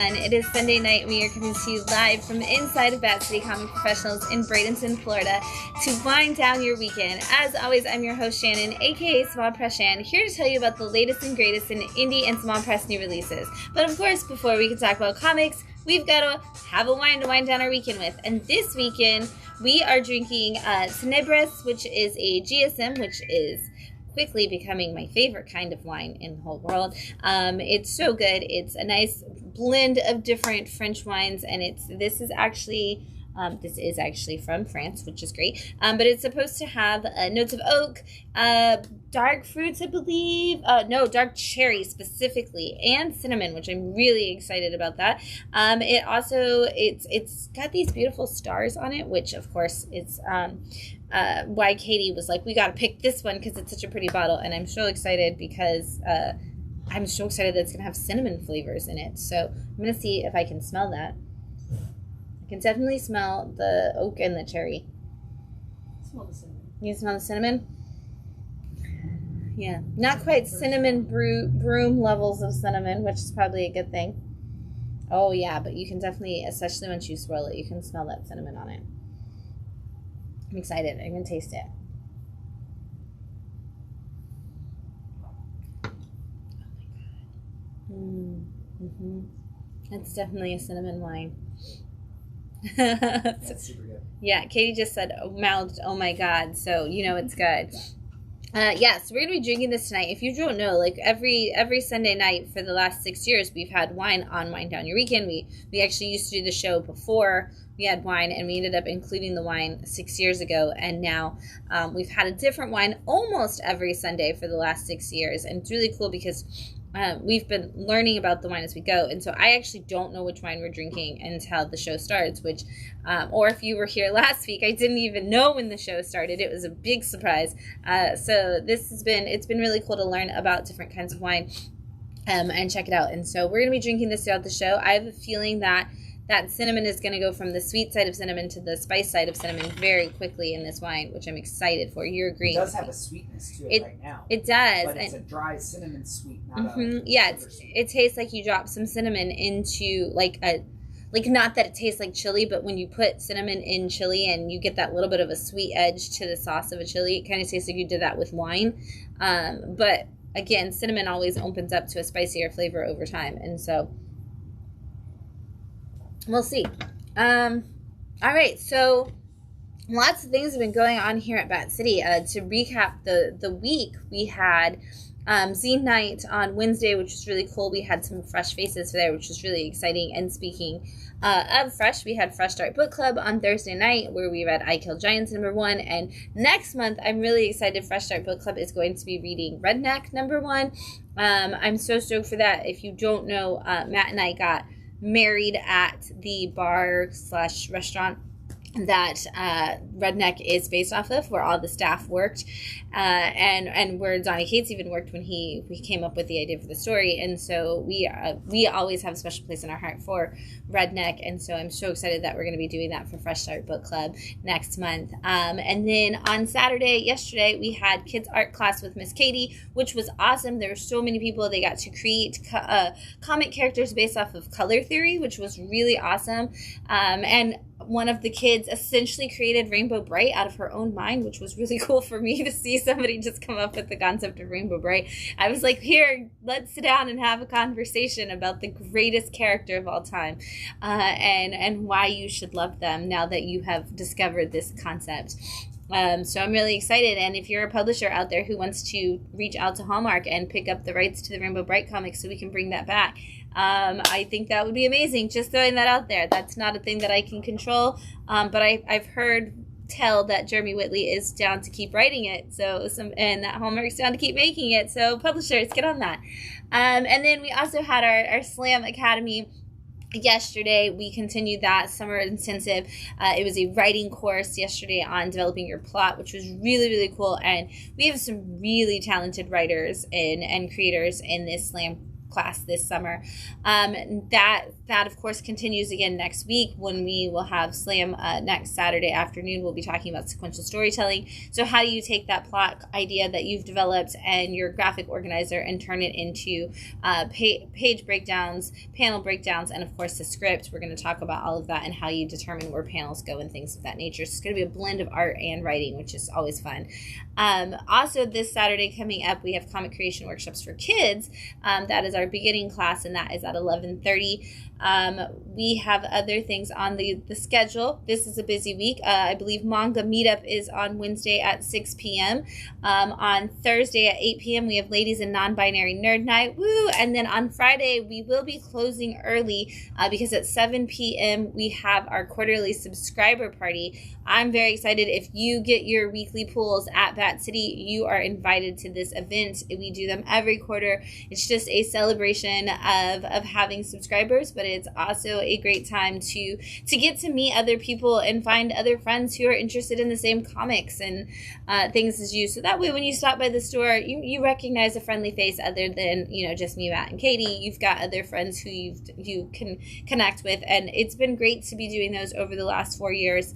And it is Sunday night. We are coming to you live from inside of Bat City Comic Professionals in Bradenton, Florida, to wind down your weekend. As always, I'm your host Shannon, aka Small Press Shann, here to tell you about the latest and greatest in indie and small press new releases. But of course, before we can talk about comics, we've got to have a wine to wind down our weekend with. And this weekend, we are drinking Tenebres, which is a GSM, which is quickly becoming my favorite kind of wine in the whole world. It's so good. It's a nice blend of different French wines, and this is actually from France, which is great. But it's supposed to have notes of oak, dark fruits, I believe. No, dark cherry specifically, and cinnamon, which I'm really excited about that. It also it's got these beautiful stars on it, which of course is why Katie was like, we got to pick this one because it's such a pretty bottle, and I'm so excited because I'm so excited that it's gonna have cinnamon flavors in it. So I'm gonna see if I can smell that. I can definitely smell the oak and the cherry. Smell the cinnamon. You smell the cinnamon? Yeah, not quite cinnamon broom levels of cinnamon, which is probably a good thing. Oh yeah, but you can definitely, especially once you swirl it, you can smell that cinnamon on it. I'm excited. I'm gonna taste it. Mm-hmm. That's definitely a cinnamon wine. That's super good. Yeah, Katie just said, mouthed, oh my god, so you know it's good. Yeah, so we're going to be drinking this tonight. If you don't know, like every Sunday night for the last 6 years, we've had wine on Wind Down Your Weekend. We actually used to do the show before we had wine, and we ended up including the wine 6 years ago, and now we've had a different wine almost every Sunday for the last 6 years, and it's really cool because we've been learning about the wine as we go, and so I actually don't know which wine we're drinking until the show starts, which, or if you were here last week, I didn't even know when the show started. It was a big surprise. So it's been really cool to learn about different kinds of wine and check it out. And so we're going to be drinking this throughout the show. I have a feeling that cinnamon is going to go from the sweet side of cinnamon to the spice side of cinnamon very quickly in this wine, which I'm excited for. You're agreeing. It does have a sweetness to it right now. It does. But it's a dry cinnamon sweet, not yeah, it tastes like you drop some cinnamon into not that it tastes like chili, but when you put cinnamon in chili and you get that little bit of a sweet edge to the sauce of a chili, it kind of tastes like you did that with wine. But again, cinnamon always opens up to a spicier flavor over time, and so we'll see. All right, so lots of things have been going on here at Bat City. To recap the week, we had zine night on Wednesday, which was really cool. We had some fresh faces there, which was really exciting. And speaking of fresh, we had Fresh Start Book Club on Thursday night, where we read I Kill Giants #1. And next month, I'm really excited. Fresh Start Book Club is going to be reading Redneck #1. I'm so stoked for that. If you don't know, Matt and I got married at the bar/restaurant that Redneck is based off of, where all the staff worked, and where Donnie Cates even worked when we came up with the idea for the story. And so we always have a special place in our heart for Redneck, and so I'm so excited that we're going to be doing that for Fresh Start Book Club next month. And then on yesterday, we had kids art class with Miss Katie, which was awesome. There were so many people. They got to create comic characters based off of color theory, which was really awesome. And one of the kids essentially created Rainbow Bright out of her own mind, which was really cool for me to see somebody just come up with the concept of Rainbow Bright. I was like, here, let's sit down and have a conversation about the greatest character of all time, and why you should love them now that you have discovered this concept. So I'm really excited, and if you're a publisher out there who wants to reach out to Hallmark and pick up the rights to the Rainbow Bright comics so we can bring that back, I think that would be amazing. Just throwing that out there. That's not a thing that I can control, but I've heard tell that Jeremy Whitley is down to keep writing it, and that Hallmark's down to keep making it, so publishers, get on that. And then we also had our Slam Academy yesterday. We continued that summer intensive. It was a writing course yesterday on developing your plot, which was really, really cool, and we have some really talented writers and creators in this Slam class this summer. That of course continues again next week when we will have Slam next Saturday afternoon. We'll be talking about sequential storytelling. So how do you take that plot idea that you've developed and your graphic organizer and turn it into page breakdowns, panel breakdowns, and of course the script. We're going to talk about all of that and how you determine where panels go and things of that nature. So it's going to be a blend of art and writing, which is always fun. Also this Saturday coming up, we have comic creation workshops for kids. That is our beginning class, and that is at 11:30. We have other things on the schedule. This is a busy week. I believe Manga Meetup is on Wednesday at 6 p.m. On Thursday at 8 p.m. we have Ladies and Non-Binary Nerd Night. Woo! And then on Friday we will be closing early because at 7 p.m. we have our quarterly subscriber party. I'm very excited. If you get your weekly pools at Bat City, you are invited to this event. We do them every quarter. It's just a celebration of having subscribers, but it's also a great time to get to meet other people and find other friends who are interested in the same comics and things as you. So that way when you stop by the store, you recognize a friendly face other than, just me, Matt, and Katie. You've got other friends who you can connect with, and it's been great to be doing those over the last 4 years.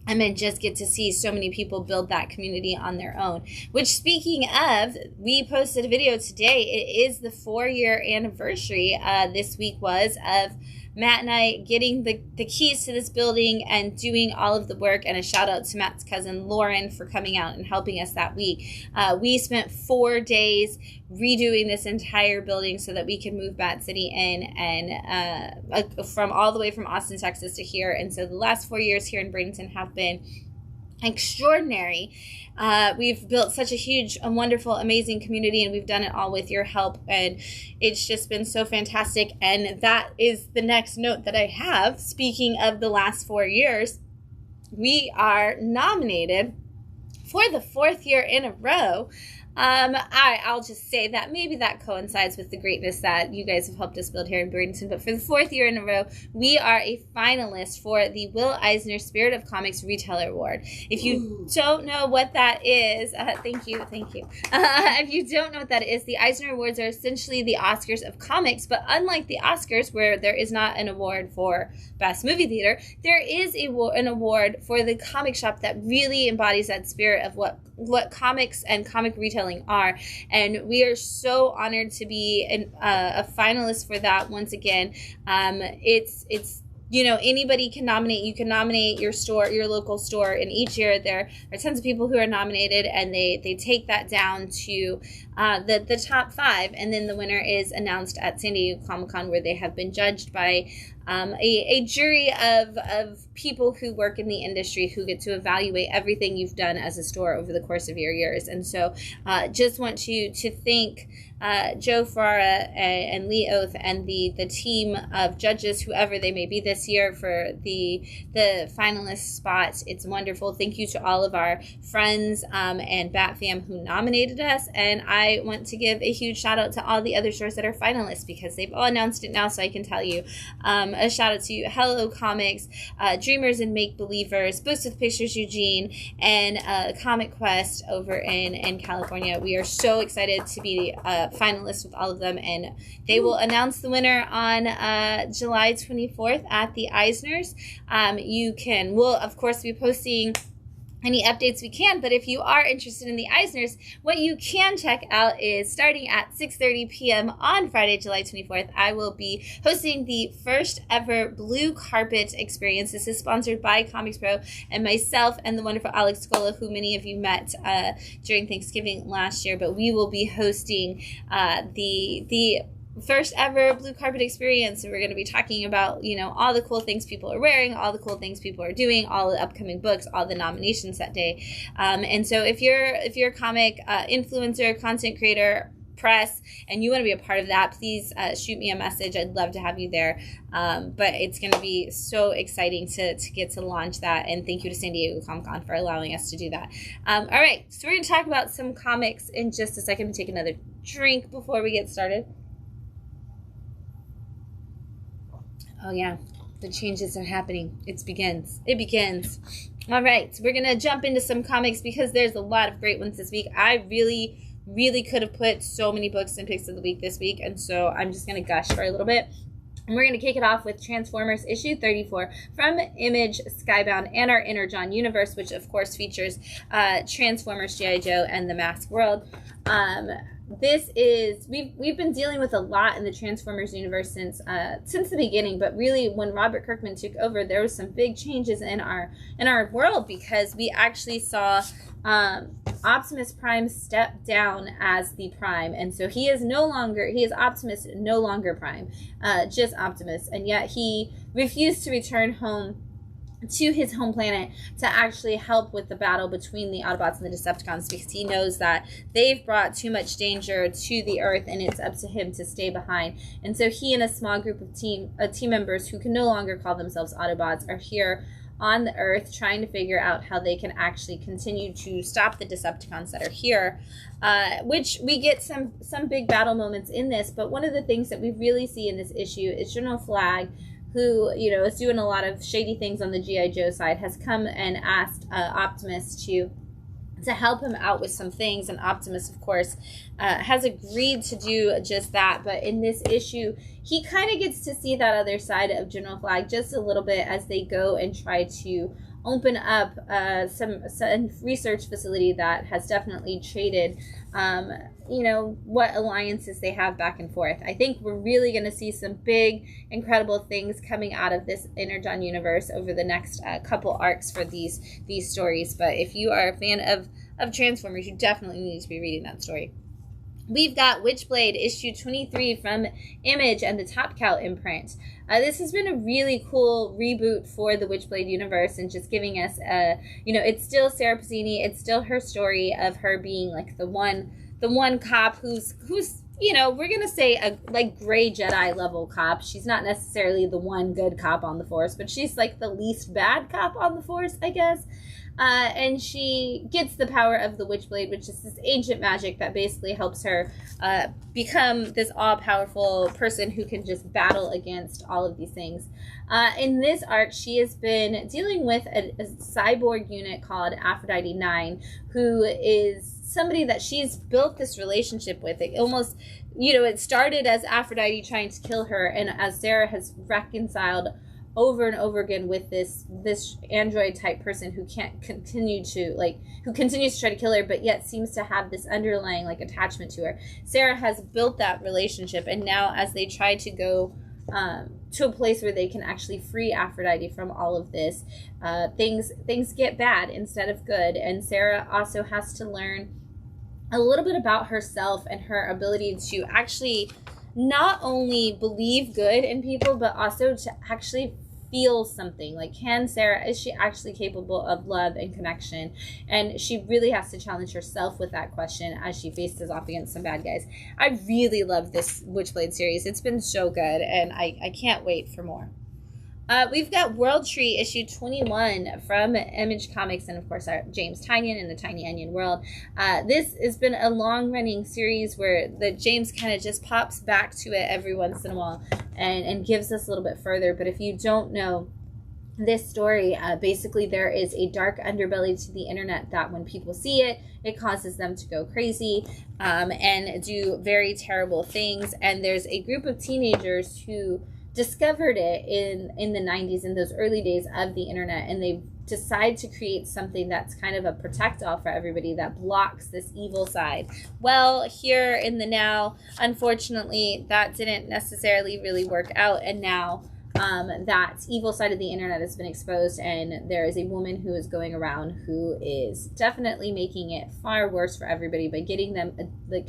And then just get to see so many people build that community on their own. Which, speaking of, we posted a video today. It is the 4-year anniversary, this week was, of Matt and I getting the keys to this building and doing all of the work. And a shout out to Matt's cousin Lauren for coming out and helping us that week. We spent 4 days redoing this entire building so that we could move Bat City in, and from all the way from Austin, Texas to here. And so the last 4 years here in Bradenton have been extraordinary. We've built such a huge and wonderful, amazing community, and we've done it all with your help, and it's just been so fantastic. And that is the next note that I have. Speaking of the last 4 years, we are nominated for the 4th year in a row. I'll just say that maybe that coincides with the greatness that you guys have helped us build here in Bradenton, but for the 4th year in a row, we are a finalist for the Will Eisner Spirit of Comics Retailer Award. If you don't know what that is, thank you. If you don't know what that is, the Eisner Awards are essentially the Oscars of comics, but unlike the Oscars, where there is not an award for Best Movie Theater, there is an award for the comic shop that really embodies that spirit of what comics and comic retailing are. And we are so honored to be a finalist for that once again. It's anybody can nominate. You can nominate your store, your local store, and each year there are tons of people who are nominated, and they take that down to the top 5, and then the winner is announced at San Diego Comic-Con, where they have been judged by a jury of people who work in the industry who get to evaluate everything you've done as a store over the course of your years. And so just want you to thank Joe Ferrara and Lee Oath and the team of judges, whoever they may be this year, for the finalist spot. It's wonderful. Thank you to all of our friends and Bat Fam who nominated us. And I want to give a huge shout out to all the other stores that are finalists, because they've all announced it now, so I can tell you. A shout out to Hello Comics, Dreamers and Make Believers, Books with Pictures Eugene, and Comic Quest over in California. We are so excited to be finalists with all of them, and they will announce the winner on July 24th at the Eisners. We'll of course be posting any updates we can, but if you are interested in the Eisners, what you can check out is starting at 6:30 p.m. on Friday, July 24th, I will be hosting the first ever blue carpet experience. This is sponsored by Comics Pro and myself and the wonderful Alex Scola, who many of you met during Thanksgiving last year, but we will be hosting the first ever blue carpet experience. And we're going to be talking about, all the cool things people are wearing, all the cool things people are doing, all the upcoming books, all the nominations that day. And so if you're a comic influencer, content creator, press, and you want to be a part of that, please shoot me a message. I'd love to have you there. But it's going to be so exciting to get to launch that. And thank you to San Diego Comic-Con for allowing us to do that. All right, so we're going to talk about some comics in just a second. Take another drink before we get started. Oh yeah, the changes are happening. It begins. All right, so we're going to jump into some comics because there's a lot of great ones this week. I really, really could have put so many books and picks of the week this week, and so I'm just going to gush for a little bit. And we're going to kick it off with Transformers issue 34 from Image, Skybound, and our Inner John universe, which of course features Transformers, G.I. Joe, and the Masked World. This is, we've been dealing with a lot in the Transformers universe since the beginning, but really when Robert Kirkman took over, there was some big changes in our world, because we actually saw Optimus Prime step down as the Prime, and so he is Optimus, no longer Prime, just Optimus, and yet he refused to return home to his home planet to actually help with the battle between the Autobots and the Decepticons, because he knows that they've brought too much danger to the Earth and it's up to him to stay behind. And so he and a small group of team members who can no longer call themselves Autobots are here on the Earth trying to figure out how they can actually continue to stop the Decepticons that are here, which we get some big battle moments in this. But one of the things that we really see in this issue is General Flag, who, you know, is doing a lot of shady things on the G.I. Joe side, has come and asked Optimus to help him out with some things, and Optimus, of course, has agreed to do just that. But in this issue, he kind of gets to see that other side of General Flag just a little bit as they go and try to open up some research facility that has definitely traded you know, what alliances they have back and forth. I think we're really going to see some big, incredible things coming out of this Inner John universe over the next couple arcs for these stories. But if you are a fan of Transformers, you definitely need to be reading that story. We've got Witchblade issue 23 from Image and the Top Cow imprint. This has been a really cool reboot for the Witchblade universe, and just giving us you know, it's still Sarah Pazzini, it's still her story of her being like the one cop who's you know, we're gonna say a like gray Jedi level cop. She's not necessarily the one good cop on the force, but she's like the least bad cop on the force, I guess. And she gets the power of the Witchblade, which is this ancient magic that basically helps her become this all-powerful person who can just battle against all of these things. In this arc, she has been dealing with a cyborg unit called Aphrodite 9, who is somebody that she's built this relationship with. It almost, you know, it started as Aphrodite trying to kill her, and as Sarah has reconciled over and over again with this android type person who continues to try to kill her, but yet seems to have this underlying like attachment to her. Sarah has built that relationship, and now as they try to go to a place where they can actually free Aphrodite from all of this, things get bad instead of good. And Sarah also has to learn a little bit about herself and her ability to actually not only believe good in people, but also to actually feel something. Like, is she actually capable of love and connection? And she really has to challenge herself with that question as she faces off against some bad guys. I really love this Witchblade series. It's been so good, and I can't wait for more. We've got World Tree issue 21 from Image Comics, and of course our James Tynion in the Tiny Onion world. This has been a long-running series where the James kind of just pops back to it every once in a while and gives us a little bit further. But if you don't know this story, basically there is a dark underbelly to the internet that when people see it, it causes them to go crazy and do very terrible things. And there's a group of teenagers who discovered it in the 90s, in those early days of the internet, and they decide to create something that's kind of a protect-all for everybody that blocks this evil side. Well, here in the now, unfortunately, that didn't necessarily really work out, and now that evil side of the internet has been exposed, and there is a woman who is going around who is definitely making it far worse for everybody by getting them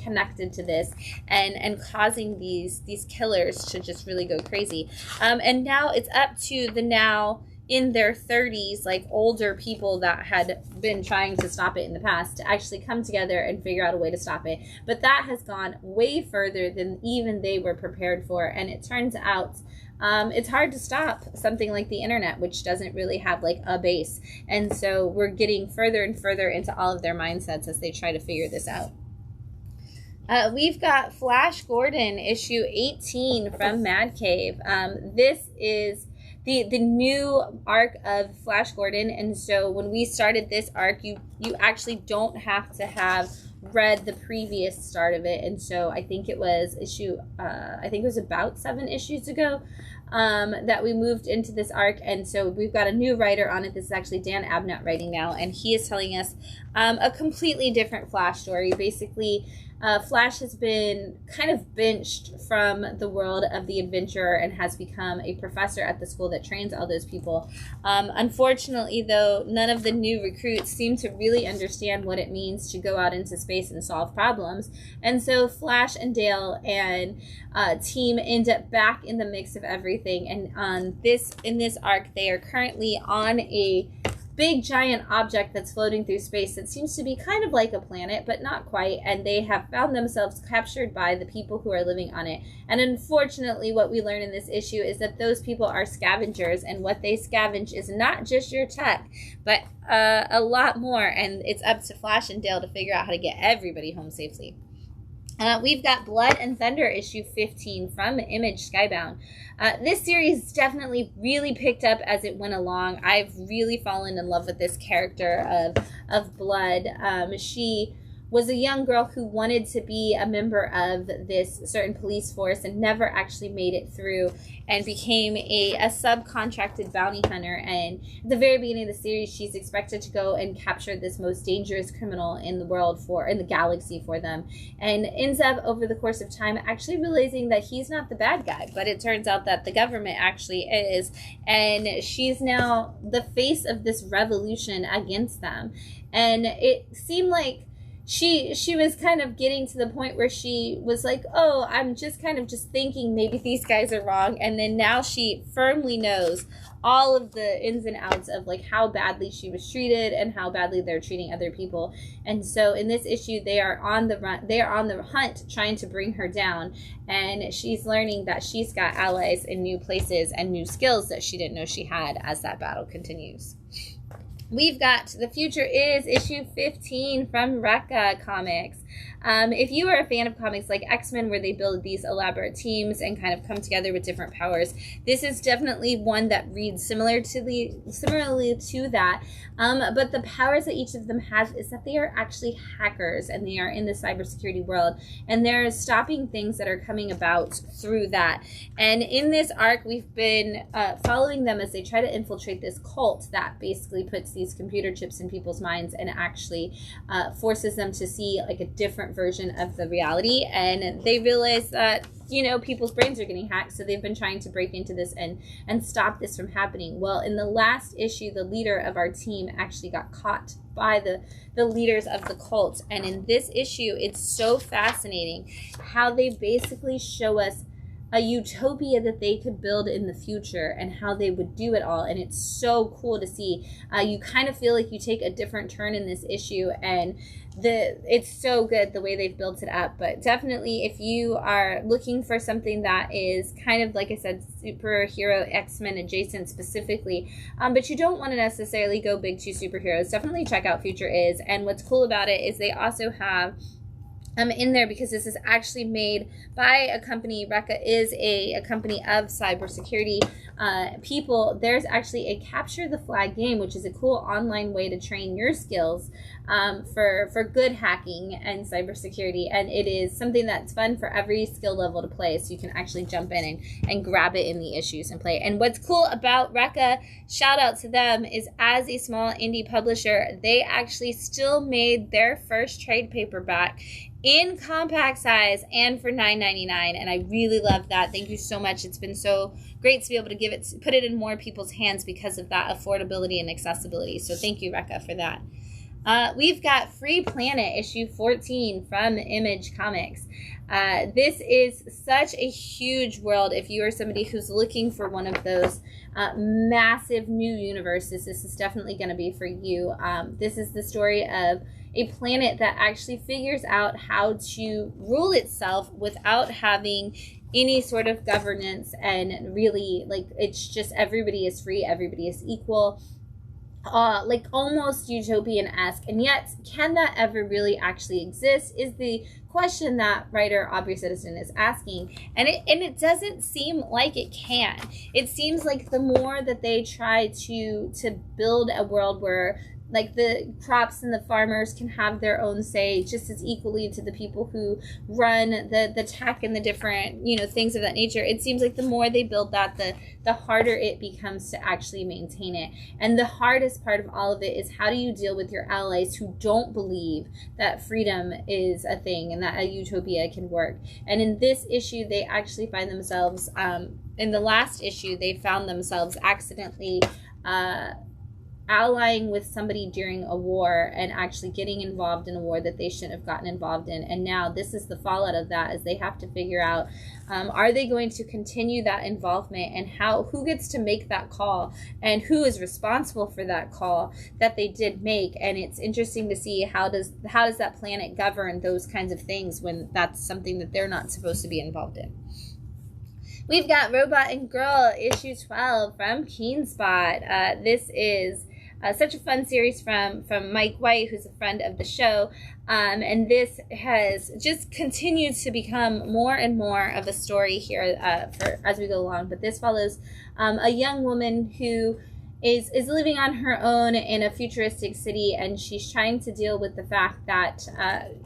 connected to this and causing these killers to just really go crazy. And now it's up to the now in their 30s, like older people that had been trying to stop it in the past, to actually come together and figure out a way to stop it. But that has gone way further than even they were prepared for, and it turns out it's hard to stop something like the internet, which doesn't really have like a base. And so we're getting further and further into all of their mindsets as they try to figure this out. We've got Flash Gordon issue 18 from Mad Cave. This is the new arc of Flash Gordon, and so when we started this arc, you actually don't have to have read the previous start of it, and so I think it was about 7 issues ago that we moved into this arc, and so we've got a new writer on it. This is actually Dan Abnett writing now, and he is telling us a completely different Flash story. Basically, Flash has been kind of benched from the world of the adventurer and has become a professor at the school that trains all those people. Unfortunately, though, none of the new recruits seem to really understand what it means to go out into space and solve problems. And so Flash and Dale and team end up back in the mix of everything. And in this arc, they are currently on a big giant object that's floating through space that seems to be kind of like a planet, but not quite, and they have found themselves captured by the people who are living on it. And unfortunately, what we learn in this issue is that those people are scavengers, and what they scavenge is not just your tech, but a lot more, and it's up to Flash and Dale to figure out how to get everybody home safely. We've got Blood and Thunder issue 15 from Image Skybound. This series definitely really picked up as it went along. I've really fallen in love with this character of Blood. She was a young girl who wanted to be a member of this certain police force and never actually made it through, and became a subcontracted bounty hunter. And at the very beginning of the series, she's expected to go and capture this most dangerous criminal in the galaxy for them, and ends up over the course of time actually realizing that he's not the bad guy, but it turns out that the government actually is, and she's now the face of this revolution against them. And it seemed like she was kind of getting to the point where she was like, oh, I'm just kind of just thinking maybe these guys are wrong. And then now she firmly knows all of the ins and outs of like how badly she was treated and how badly they're treating other people. And so in this issue, they are on the hunt trying to bring her down. And she's learning that she's got allies in new places and new skills that she didn't know she had as that battle continues. We've got The Future Is issue 15 from Rekka Comics. If you are a fan of comics like X-Men, where they build these elaborate teams and kind of come together with different powers, this is definitely one that reads similarly to that. But the powers that each of them has is that they are actually hackers, and they are in the cybersecurity world, and they're stopping things that are coming about through that. And in this arc, we've been following them as they try to infiltrate this cult that basically puts these computer chips in people's minds and actually forces them to see like a different version of the reality. And they realize that, you know, people's brains are getting hacked, so they've been trying to break into this and stop this from happening. Well, in the last issue, the leader of our team actually got caught by the leaders of the cult. And in this issue, it's so fascinating how they basically show us a utopia that they could build in the future and how they would do it all. And it's so cool to see. You kind of feel like you take a different turn in this issue, and it's so good the way they've built it up. But definitely, if you are looking for something that is kind of, like I said, superhero X-Men adjacent specifically, but you don't want to necessarily go big two superheroes, definitely check out Future Is. And what's cool about it is they also have in there, because this is actually made by a company. Rekka is a company of cybersecurity people. There's actually a Capture the Flag game, which is a cool online way to train your skills for good hacking and cybersecurity. And it is something that's fun for every skill level to play, so you can actually jump in and grab it in the issues and play. And what's cool about Rekka, shout out to them, is as a small indie publisher, they actually still made their first trade paperback in compact size and for $9.99, and I really love that. Thank you so much. It's been so great to be able to put it in more people's hands because of that affordability and accessibility. So thank you, Rekka, for that. We've got Free Planet issue 14 from Image Comics. This is such a huge world. If you are somebody who's looking for one of those massive new universes, this is definitely going to be for you. This is the story of a planet that actually figures out how to rule itself without having any sort of governance, and really, like, it's just everybody is free, everybody is equal. Like almost utopian-esque, and yet can that ever really actually exist is the question that writer Aubrey Citizen is asking, and it doesn't seem like it can. It seems like the more that they try to build a world where like the crops and the farmers can have their own say just as equally to the people who run the tech and the different, you know, things of that nature. It seems like the more they build that, the harder it becomes to actually maintain it. And the hardest part of all of it is, how do you deal with your allies who don't believe that freedom is a thing and that a utopia can work? And in this issue, they actually find themselves, in the last issue, they found themselves accidentally allying with somebody during a war and actually getting involved in a war that they shouldn't have gotten involved in. And now this is the fallout of that, as they have to figure out, are they going to continue that involvement, and who gets to make that call, and who is responsible for that call that they did make. And it's interesting to see how does that planet govern those kinds of things when that's something that they're not supposed to be involved in. We've got Robot and Girl, issue 12 from Keenspot. This is such a fun series from Mike White, who's a friend of the show. And this has just continued to become more and more of a story here as we go along. But this follows a young woman who is living on her own in a futuristic city, and she's trying to deal with the fact that,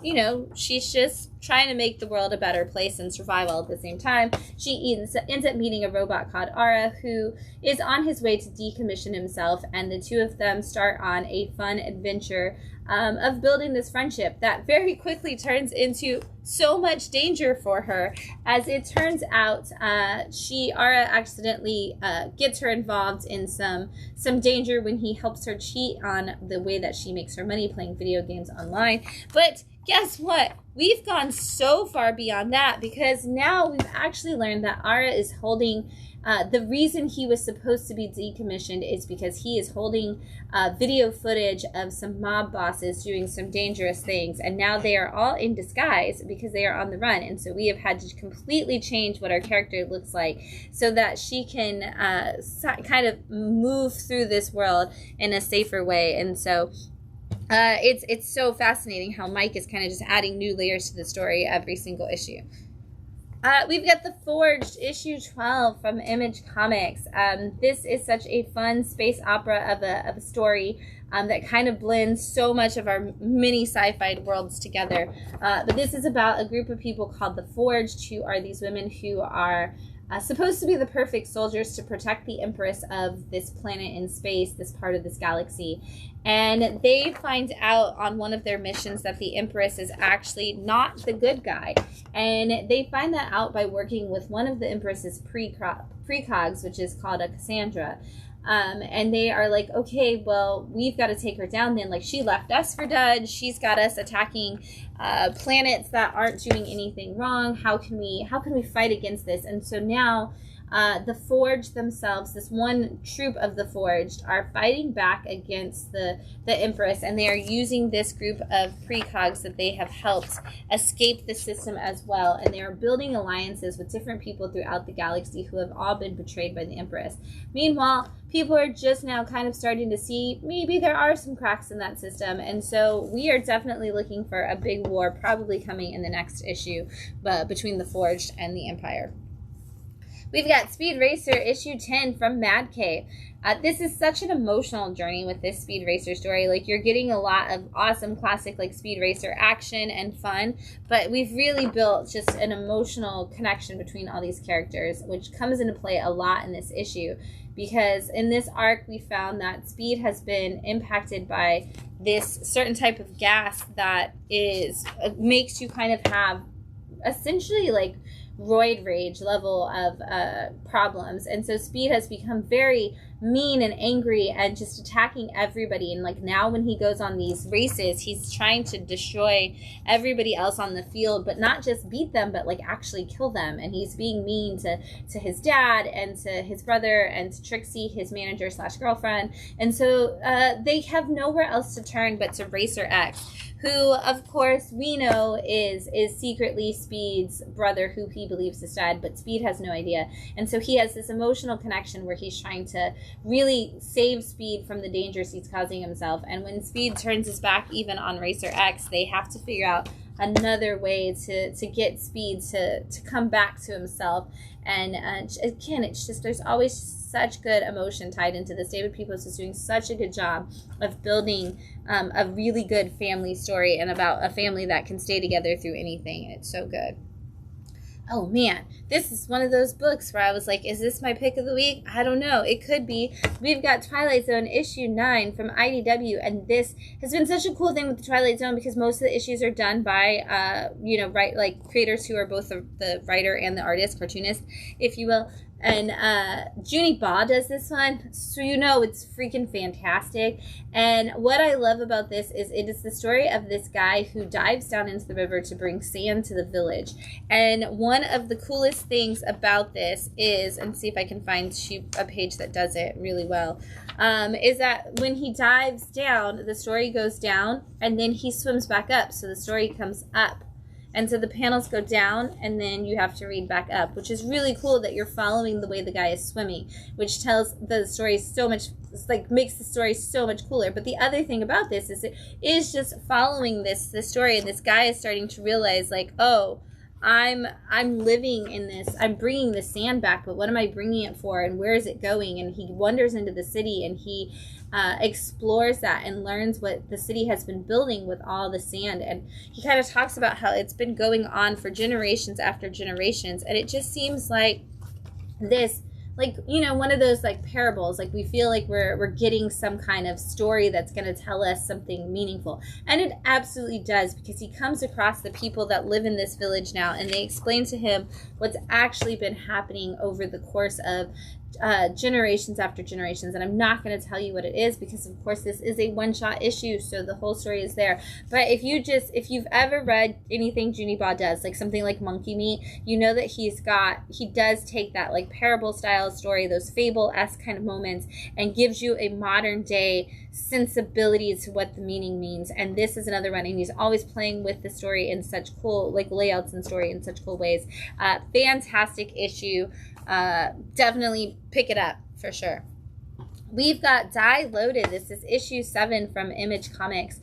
you know, she's just trying to make the world a better place and survive all at the same time. She ends up meeting a robot called Ara, who is on his way to decommission himself, and the two of them start on a fun adventure of building this friendship that very quickly turns into so much danger for her. As it turns out, Ara accidentally gets her involved in some danger when he helps her cheat on the way that she makes her money playing video games online. But guess what? We've gone so far beyond that, because now we've actually learned that Ara is holding the reason he was supposed to be decommissioned is because he is holding video footage of some mob bosses doing some dangerous things, and now they are all in disguise because they are on the run. And so we have had to completely change what our character looks like so that she can kind of move through this world in a safer way. And so it's so fascinating how Mike is kind of just adding new layers to the story every single issue. We've got The Forged, issue 12 from Image Comics. This is such a fun space opera of a story that kind of blends so much of our mini sci-fi worlds together. But this is about a group of people called The Forged, who are these women who are supposed to be the perfect soldiers to protect the Empress of this planet in space, this part of this galaxy. And they find out on one of their missions that the Empress is actually not the good guy. And they find that out by working with one of the Empress's precogs, which is called a Cassandra. And they are like, okay, well, we've got to take her down then. Like, she left us for dead. She's got us attacking planets that aren't doing anything wrong. How can we fight against this? And so now the Forged themselves, this one troop of the Forged, are fighting back against the Empress, and they are using this group of precogs that they have helped escape the system as well. And they are building alliances with different people throughout the galaxy who have all been betrayed by the Empress. Meanwhile, people are just now kind of starting to see maybe there are some cracks in that system. And so we are definitely looking for a big war probably coming in the next issue between the Forged and the Empire. We've got Speed Racer issue 10 from Mad Cave. This is such an emotional journey with this Speed Racer story. Like, you're getting a lot of awesome classic like Speed Racer action and fun, but we've really built just an emotional connection between all these characters, which comes into play a lot in this issue. Because in this arc, we found that Speed has been impacted by this certain type of gas that makes you kind of have essentially like roid rage level of problems. And so Speed has become very mean and angry and just attacking everybody. And like now when he goes on these races, he's trying to destroy everybody else on the field, but not just beat them, but like actually kill them. And he's being mean to his dad and to his brother and to Trixie, his manager / girlfriend. And so they have nowhere else to turn but to Racer X, who, of course, we know is secretly Speed's brother, who he believes is dead, but Speed has no idea. And so he has this emotional connection where he's trying to really save Speed from the dangers he's causing himself. And when Speed turns his back even on Racer X, they have to figure out another way to get Speed to come back to himself. And again, it's just, there's always such good emotion tied into this. David Pepos is doing such a good job of building a really good family story, and about a family that can stay together through anything. It's so good. Oh man, this is one of those books where I was like, is this my pick of the week? I don't know. It could be. We've got Twilight Zone issue 9 from IDW, and this has been such a cool thing with the Twilight Zone because most of the issues are done by, creators who are both the writer and the artist, cartoonist, if you will. And Junie Baugh does this one, so you know it's freaking fantastic. And what I love about this is it is the story of this guy who dives down into the river to bring sand to the village. And one of the coolest things about this is, and see if I can find a page that does it really well, is that when he dives down, the story goes down, and then he swims back up, so the story comes up. And so the panels go down, and then you have to read back up, which is really cool that you're following the way the guy is swimming, which tells the story so much, makes the story so much cooler. But the other thing about this is it is just following this story, and this guy is starting to realize, like, oh, I'm living in this, I'm bringing the sand back, but what am I bringing it for, and where is it going? And he wanders into the city, and he explores that and learns what the city has been building with all the sand. And he kind of talks about how it's been going on for generations after generations, and it just seems like this, like, you know, one of those like parables, like we feel like we're getting some kind of story that's going to tell us something meaningful. And it absolutely does, because he comes across the people that live in this village now, and they explain to him what's actually been happening over the course of generations after generations. And I'm not going to tell you what it is, because of course this is a one-shot issue, so the whole story is there. But if you've ever read anything Junie Baugh does, like something like Monkey Meat, you know that he does take that like parable style story, those fable-esque kind of moments, and gives you a modern day sensibility to what the meaning means. And this is another one, and he's always playing with the story in such cool like layouts and story in such cool ways. Fantastic issue. Definitely pick it up for sure. We've got Die Loaded. This is issue 7 from Image Comics.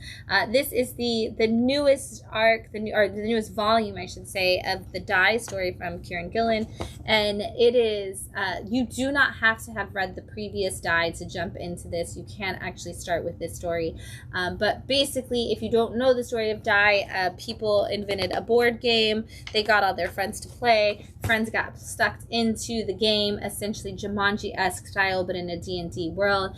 This is the newest arc, the newest volume, I should say, of the Die story from Kieran Gillen. And it is, you do not have to have read the previous Die to jump into this. You can actually start with this story. But basically, if you don't know the story of Die, people invented a board game. They got all their friends to play. Friends got stuck into the game, essentially Jumanji-esque style, but in a D&D world.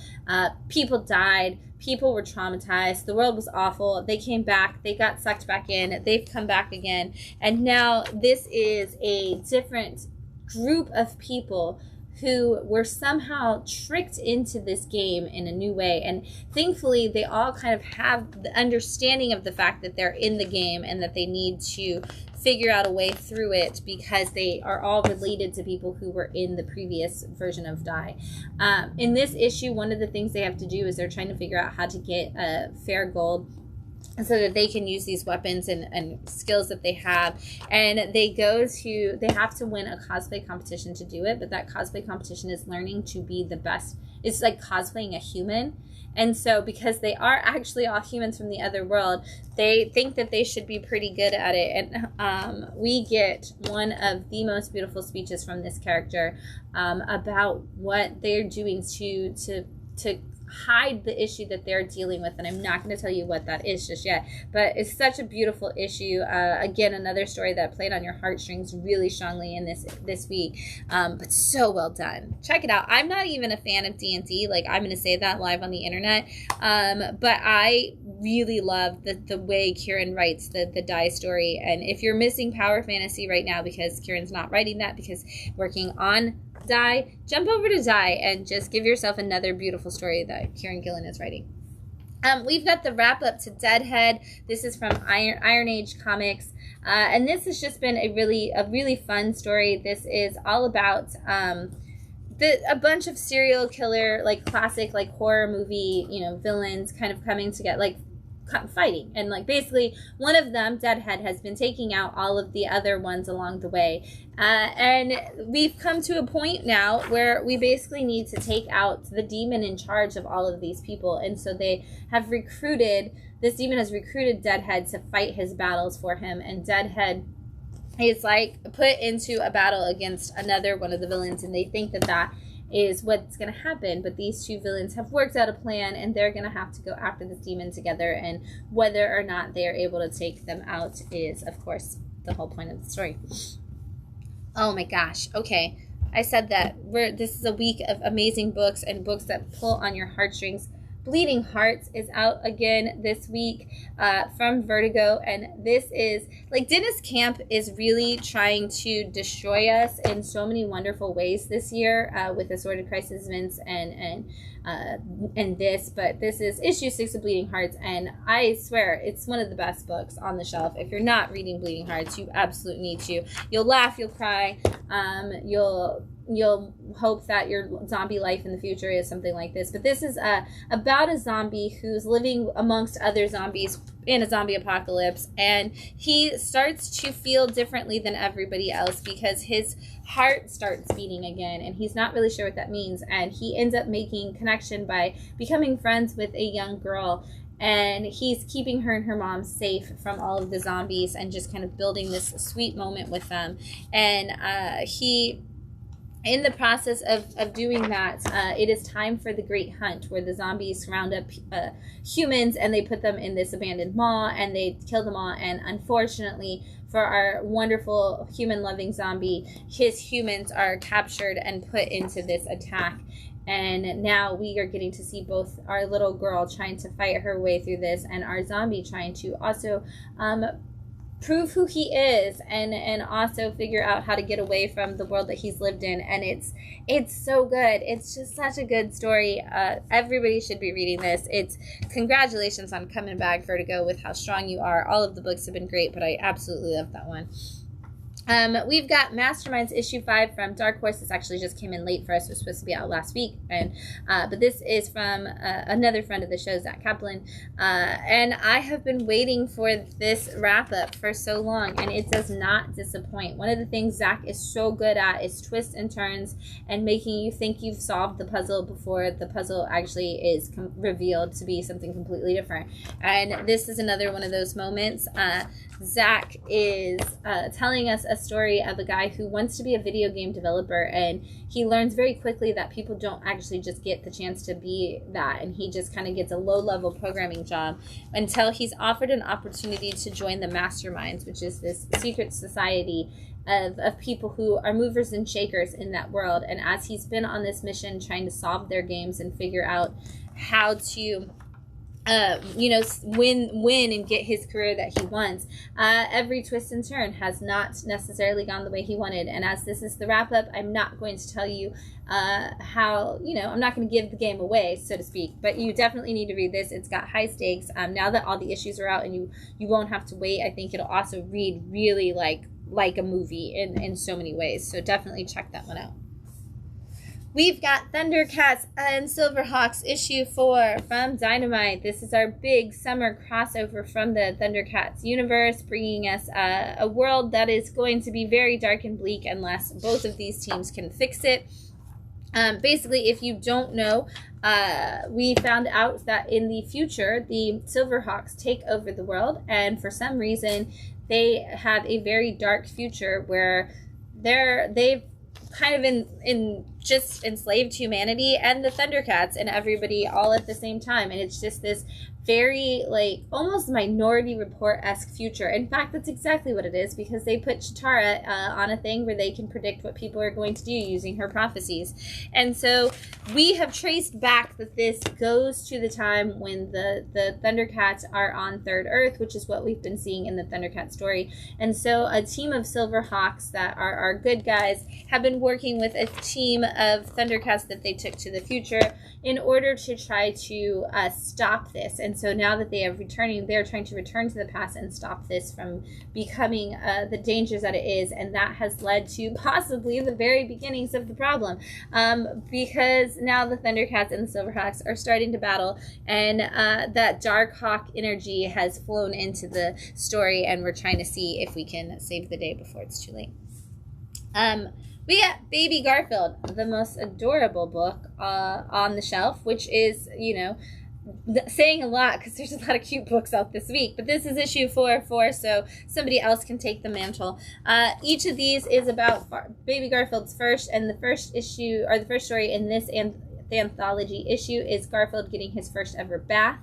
People died. People were traumatized. The world was awful. They came back. They got sucked back in. They've come back again. And now this is a different group of people who were somehow tricked into this game in a new way. And thankfully, they all kind of have the understanding of the fact that they're in the game and that they need to figure out a way through it, because they are all related to people who were in the previous version of Die. In this issue, one of the things they have to do is they're trying to figure out how to get fair gold so that they can use these weapons and skills that they have. And they have to win a cosplay competition to do it, but that cosplay competition is learning to be the best. It's like cosplaying a human. And so because they are actually all humans from the other world, they think that they should be pretty good at it. And we get one of the most beautiful speeches from this character about what they're doing to hide the issue that they're dealing with. And I'm not going to tell you what that is just yet, but it's such a beautiful issue. Again, another story that played on your heartstrings really strongly in this week, but so well done. Check it out. I'm not even a fan of D&D, like I'm going to say that live on the internet, but I really love the way Kieran writes the Die story. And if you're missing power fantasy right now because Kieran's not writing that, because working on Die, jump over to Die and just give yourself another beautiful story that Kieran Gillen is writing. We've got the wrap up to Deadhead. This is from Iron Age Comics, and this has just been a really fun story. This is all about a bunch of serial killer, like classic like horror movie, villains kind of coming together, like fighting. And like basically one of them, Deadhead, has been taking out all of the other ones along the way. And we've come to a point now where we basically need to take out the demon in charge of all of these people. And so they have recruited, this demon has recruited Deadhead to fight his battles for him. And Deadhead is like put into a battle against another one of the villains, and they think that that is what's going to happen. But these two villains have worked out a plan, and they're going to have to go after this demon together, and whether or not they are able to take them out is, of course, the whole point of the story. Oh my gosh. Okay. I said that this is a week of amazing books and books that pull on your heartstrings. Bleeding Hearts is out again this week from Vertigo, and this is like Dennis Camp is really trying to destroy us in so many wonderful ways this year with Assorted Crisis events and this, but this is issue 6 of Bleeding Hearts, and I swear it's one of the best books on the shelf. If you're not reading Bleeding Hearts, you absolutely need to. You'll laugh, you'll cry, you'll hope that your zombie life in the future is something like this. But this is about a zombie who's living amongst other zombies in a zombie apocalypse, and he starts to feel differently than everybody else because his heart starts beating again, and he's not really sure what that means. And he ends up making connection by becoming friends with a young girl, and he's keeping her and her mom safe from all of the zombies and just kind of building this sweet moment with them. And he, in the process of doing that, it is time for the Great Hunt, where the zombies round up humans and they put them in this abandoned mall and they kill them all. And unfortunately for our wonderful human-loving zombie, his humans are captured and put into this attack. And now we are getting to see both our little girl trying to fight her way through this and our zombie trying to also prove who he is and also figure out how to get away from the world that he's lived in. And it's so good. It's just such a good story. Everybody should be reading this. It's congratulations on coming back, Vertigo, with how strong you are. All of the books have been great, but I absolutely love that one. We've got Masterminds issue 5 from Dark Horse. This actually just came in late for us. It was supposed to be out last week, and but this is from another friend of the show, Zach Kaplan, and I have been waiting for this wrap up for so long, and it does not disappoint. One of the things Zach is so good at is twists and turns and making you think you've solved the puzzle before the puzzle actually is revealed to be something completely different. And this is another one of those moments. Zach is telling us a story of a guy who wants to be a video game developer, and he learns very quickly that people don't actually just get the chance to be that, and he just kind of gets a low-level programming job until he's offered an opportunity to join the Masterminds, which is this secret society of people who are movers and shakers in that world. And as he's been on this mission trying to solve their games and figure out how to win and get his career that he wants. Every twist and turn has not necessarily gone the way he wanted. And as this is the wrap up, I'm not going to tell you how, I'm not going to give the game away, so to speak, but you definitely need to read this. It's got high stakes. Now that all the issues are out and you won't have to wait, I think it'll also read really like a movie in so many ways. So definitely check that one out. We've got Thundercats and Silverhawks issue 4 from Dynamite. This is our big summer crossover from the Thundercats universe, bringing us a world that is going to be very dark and bleak unless both of these teams can fix it. Basically, if you don't know, we found out that in the future, the Silverhawks take over the world, and for some reason, they have a very dark future where they've kind of just enslaved humanity and the Thundercats and everybody all at the same time. And it's just this very almost Minority Report-esque future. In fact, that's exactly what it is, because they put Chitara on a thing where they can predict what people are going to do using her prophecies. And so we have traced back that this goes to the time when the Thundercats are on Third Earth, which is what we've been seeing in the Thundercat story. And so a team of Silverhawks that are our good guys have been working with a team of Thundercats that they took to the future in order to try to stop this. And so now that they are returning, they're trying to return to the past and stop this from becoming the dangers that it is, and that has led to possibly the very beginnings of the problem, because now the Thundercats and the Silverhawks are starting to battle, and that Dark Hawk energy has flown into the story, and we're trying to see if we can save the day before it's too late. We got Baby Garfield, the most adorable book on the shelf, which is, you know, saying a lot because there's a lot of cute books out this week. But this is issue 404, so somebody else can take the mantle. Each of these is about Baby Garfield's first, and the first issue, or the first story in this anthology issue, is Garfield getting his first ever bath,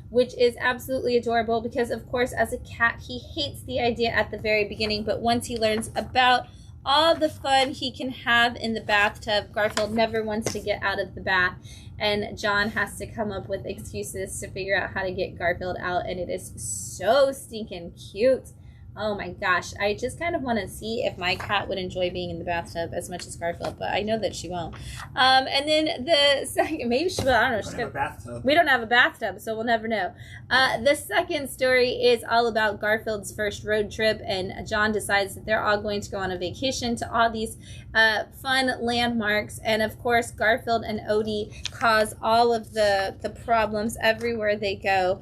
which is absolutely adorable because, of course, as a cat, he hates the idea at the very beginning, but once he learns about all the fun he can have in the bathtub, Garfield never wants to get out of the bath, and John has to come up with excuses to figure out how to get Garfield out, and it is so stinking cute. Oh my gosh, I just kind of want to see if my cat would enjoy being in the bathtub as much as Garfield, but I know that she won't. And then the second, maybe she will, I don't know. She's have a bathtub. We don't have a bathtub, so we'll never know. The second story is all about Garfield's first road trip, and John decides that they're all going to go on a vacation to all these fun landmarks, and of course Garfield and Odie cause all of the problems everywhere they go,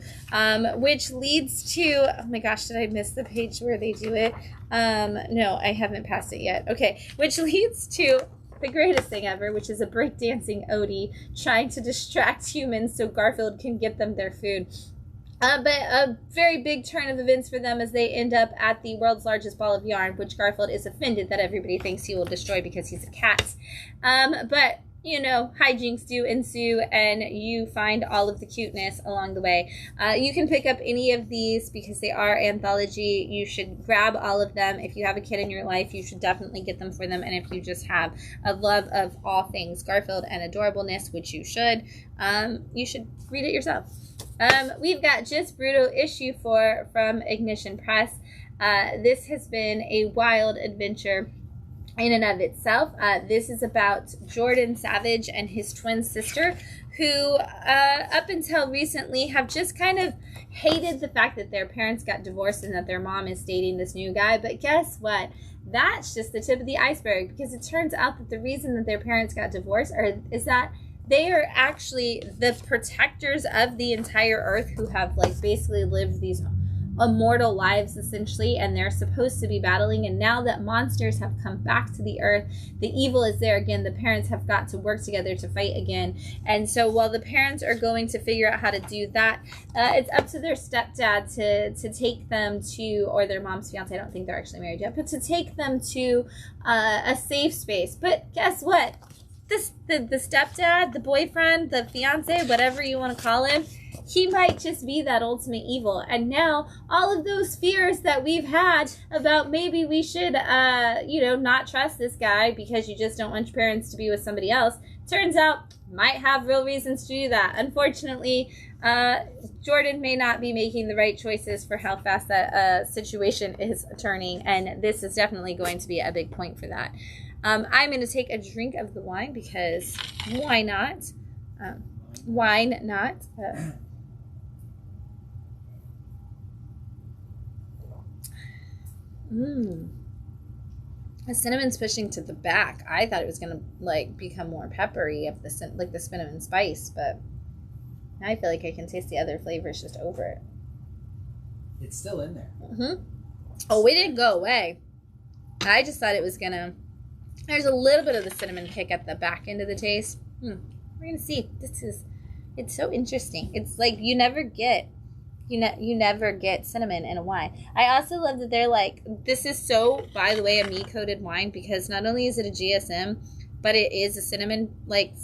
which leads to, oh my gosh, did I miss the page where they do it? No, I haven't passed it yet. Okay, which leads to the greatest thing ever, which is a breakdancing Odie trying to distract humans so Garfield can get them their food. But a very big turn of events for them as they end up at the world's largest ball of yarn, which Garfield is offended that everybody thinks he will destroy because he's a cat. But, you know, hijinks do ensue, and you find all of the cuteness along the way. You can pick up any of these because they are anthology. You should grab all of them. If you have a kid in your life, you should definitely get them for them. And if you just have a love of all things Garfield and adorableness, which you should read it yourself. We've got Just Brutal issue 4 from Ignition Press. This has been a wild adventure in and of itself. This is about Jordan Savage and his twin sister, who up until recently have just kind of hated the fact that their parents got divorced and that their mom is dating this new guy. But guess what? That's just the tip of the iceberg, because it turns out that the reason that their parents got divorced is that they are actually the protectors of the entire earth, who have like basically lived these immortal lives essentially, and they're supposed to be battling. And now that monsters have come back to the earth, the evil is there again. The parents have got to work together to fight again. And so while the parents are going to figure out how to do that, it's up to their stepdad to take them to, or their mom's fiance, I don't think they're actually married yet, but to take them to a safe space. But guess what? The stepdad, the boyfriend, the fiance, whatever you want to call him, he might just be that ultimate evil. And now all of those fears that we've had about maybe we should, not trust this guy because you just don't want your parents to be with somebody else, turns out might have real reasons to do that. Unfortunately, Jordan may not be making the right choices for how fast that situation is turning, and this is definitely going to be a big point for that. I'm going to take a drink of the wine because why not? Wine not. The cinnamon's pushing to the back. I thought it was going to become more peppery of the cinnamon spice, but now I feel like I can taste the other flavors just over it. It's still in there. Oh, it didn't go away. I just thought it was going to... There's a little bit of the cinnamon kick at the back end of the taste. We're going to see. It's so interesting. It's like you never get cinnamon in a wine. I also love that they're like, this is so, by the way, a me-coated wine, because not only is it a GSM, but it is a cinnamon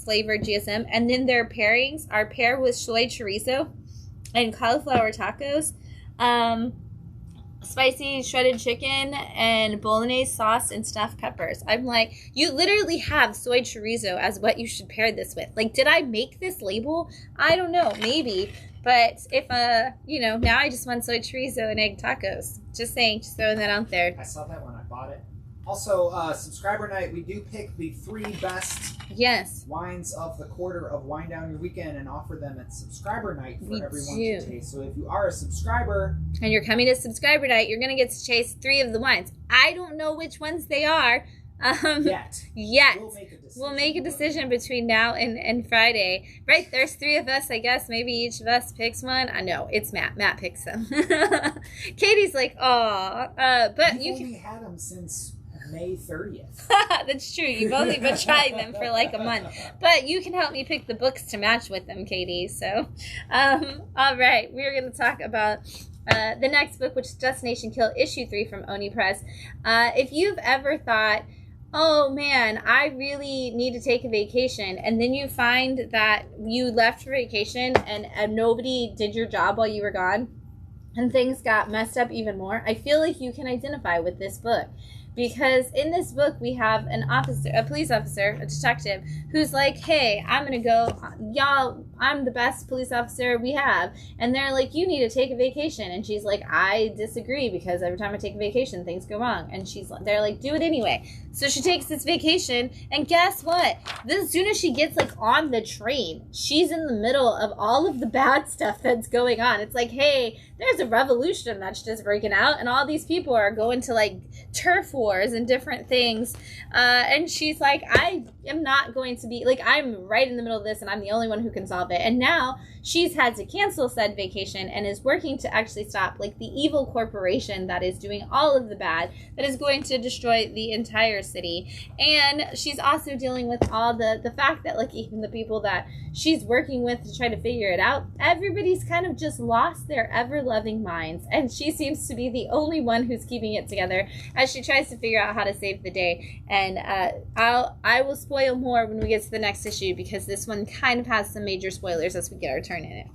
flavored GSM. And then their pairings are paired with soy chorizo and cauliflower tacos, spicy shredded chicken, and bolognese sauce and stuffed peppers. I'm like, you literally have soy chorizo as what you should pair this with. Like, did I make this label? I don't know, maybe. But if, now I just want soy chorizo and egg tacos. Just saying, just throwing that out there. I saw that when I bought it. Also, subscriber night, we do pick the 3 best wines of the quarter of Wine Down Your Weekend and offer them at subscriber night for everyone to taste. So if you are a subscriber and you're coming to subscriber night, you're going to get to taste 3 of the wines. I don't know which ones they are. Yet. We'll make a decision between now and Friday. Right, there's 3 of us, I guess. Maybe each of us picks one. I know, it's Matt. Matt picks them. Katie's like, oh, but you've only had them since May 30th. That's true. You've only been trying them for like a month. But you can help me pick the books to match with them, Katie. So, all right. We're going to talk about the next book, which is Destination Kill, issue 3 from Oni Press. If you've ever thought, oh man, I really need to take a vacation, and then you find that you left for vacation and nobody did your job while you were gone, and things got messed up even more, I feel like you can identify with this book. Because in this book, we have a police officer, a detective, who's like, hey, I'm going to go, y'all, I'm the best police officer we have. And they're like, you need to take a vacation. And she's like, I disagree, because every time I take a vacation, things go wrong. And they're like, do it anyway. So she takes this vacation, and guess what? As soon as she gets, like, on the train, she's in the middle of all of the bad stuff that's going on. It's like, hey, there's a revolution that's just breaking out, and all these people are going to, like, turf wars and different things. And she's like, I am not going to be, like, I'm right in the middle of this, and I'm the only one who can solve it. And now she's had to cancel said vacation and is working to actually stop, like, the evil corporation that is doing all of the bad, that is going to destroy the entire city. And she's also dealing with all the fact that, like, even the people that she's working with to try to figure it out, everybody's kind of just lost their ever-loving minds, and she seems to be the only one who's keeping it together as she tries to figure out how to save the day. And I will spoil more when we get to the next issue, because this one kind of has some major spoilers as we get our turn in it.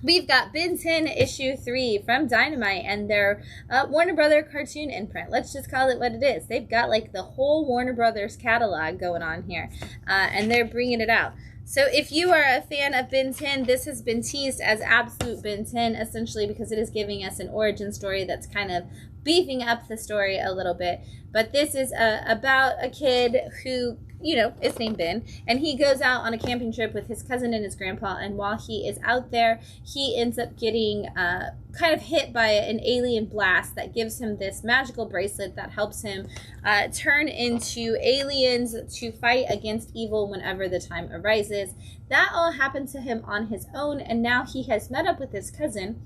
We've got Ben 10 issue 3 from Dynamite and their Warner Brother cartoon imprint. Let's just call it what it is. They've got like the whole Warner Brothers catalog going on here, and they're bringing it out. So if you are a fan of Ben 10, this has been teased as Absolute Ben 10, essentially because it is giving us an origin story that's kind of beefing up the story a little bit. But this is about a kid who, you know, is named Ben, and he goes out on a camping trip with his cousin and his grandpa, and while he is out there, he ends up getting kind of hit by an alien blast that gives him this magical bracelet that helps him turn into aliens to fight against evil whenever the time arises. That all happened to him on his own, and now he has met up with his cousin,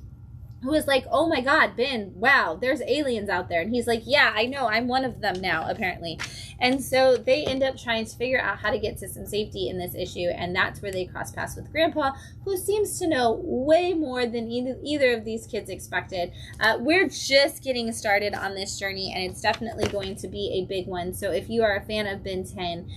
who is like, oh my god, Ben, wow, there's aliens out there. And he's like, yeah, I know, I'm one of them now, apparently. And so they end up trying to figure out how to get to some safety in this issue, and that's where they cross paths with Grandpa, who seems to know way more than either of these kids expected. We're just getting started on this journey, and it's definitely going to be a big one. So if you are a fan of Ben 10,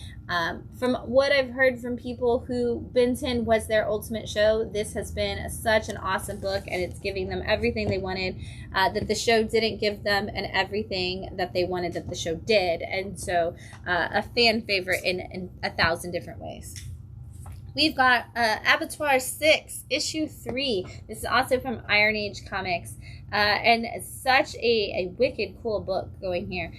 from what I've heard from people who Ben 10 was their ultimate show, this has been such an awesome book, and it's giving them everything they wanted that the show didn't give them, and everything that they wanted that the show did. And so a fan favorite in 1,000 different ways. We've got Abattoir 6, issue 3. This is also from Iron Age Comics. And such a wicked cool book going here.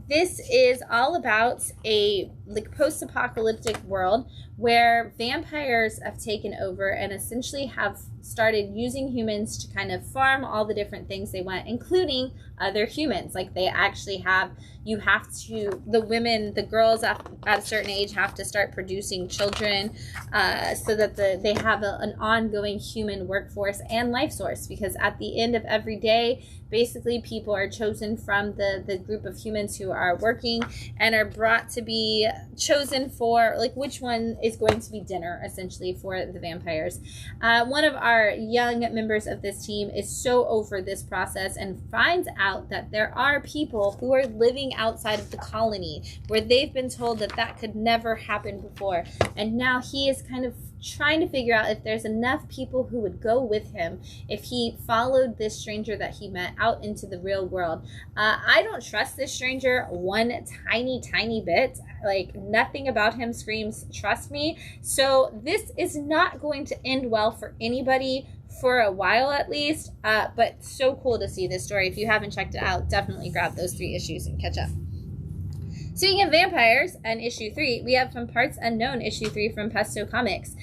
This is all about a post-apocalyptic world where vampires have taken over and essentially have started using humans to kind of farm all the different things they want, including other humans. Like, they actually have, the girls at a certain age have to start producing children so that they have an ongoing human workforce and life source, because at the end of every day, basically people are chosen from the group of humans who are working and are brought to be chosen for, like, which one is going to be dinner, essentially, for the vampires. One of our young members of this team is so over this process and finds out that there are people who are living outside of the colony where they've been told that could never happen before. And now he is kind of trying to figure out if there's enough people who would go with him if he followed this stranger that he met out into the real world. I don't trust this stranger one tiny bit. Like, nothing about him screams trust me. So this is not going to end well for anybody for a while, at least. But so cool to see this story. If you haven't checked it out, definitely grab those 3 issues and catch up. Speaking of vampires and issue 3, we have From Parts Unknown issue 3 from Pesto Comics.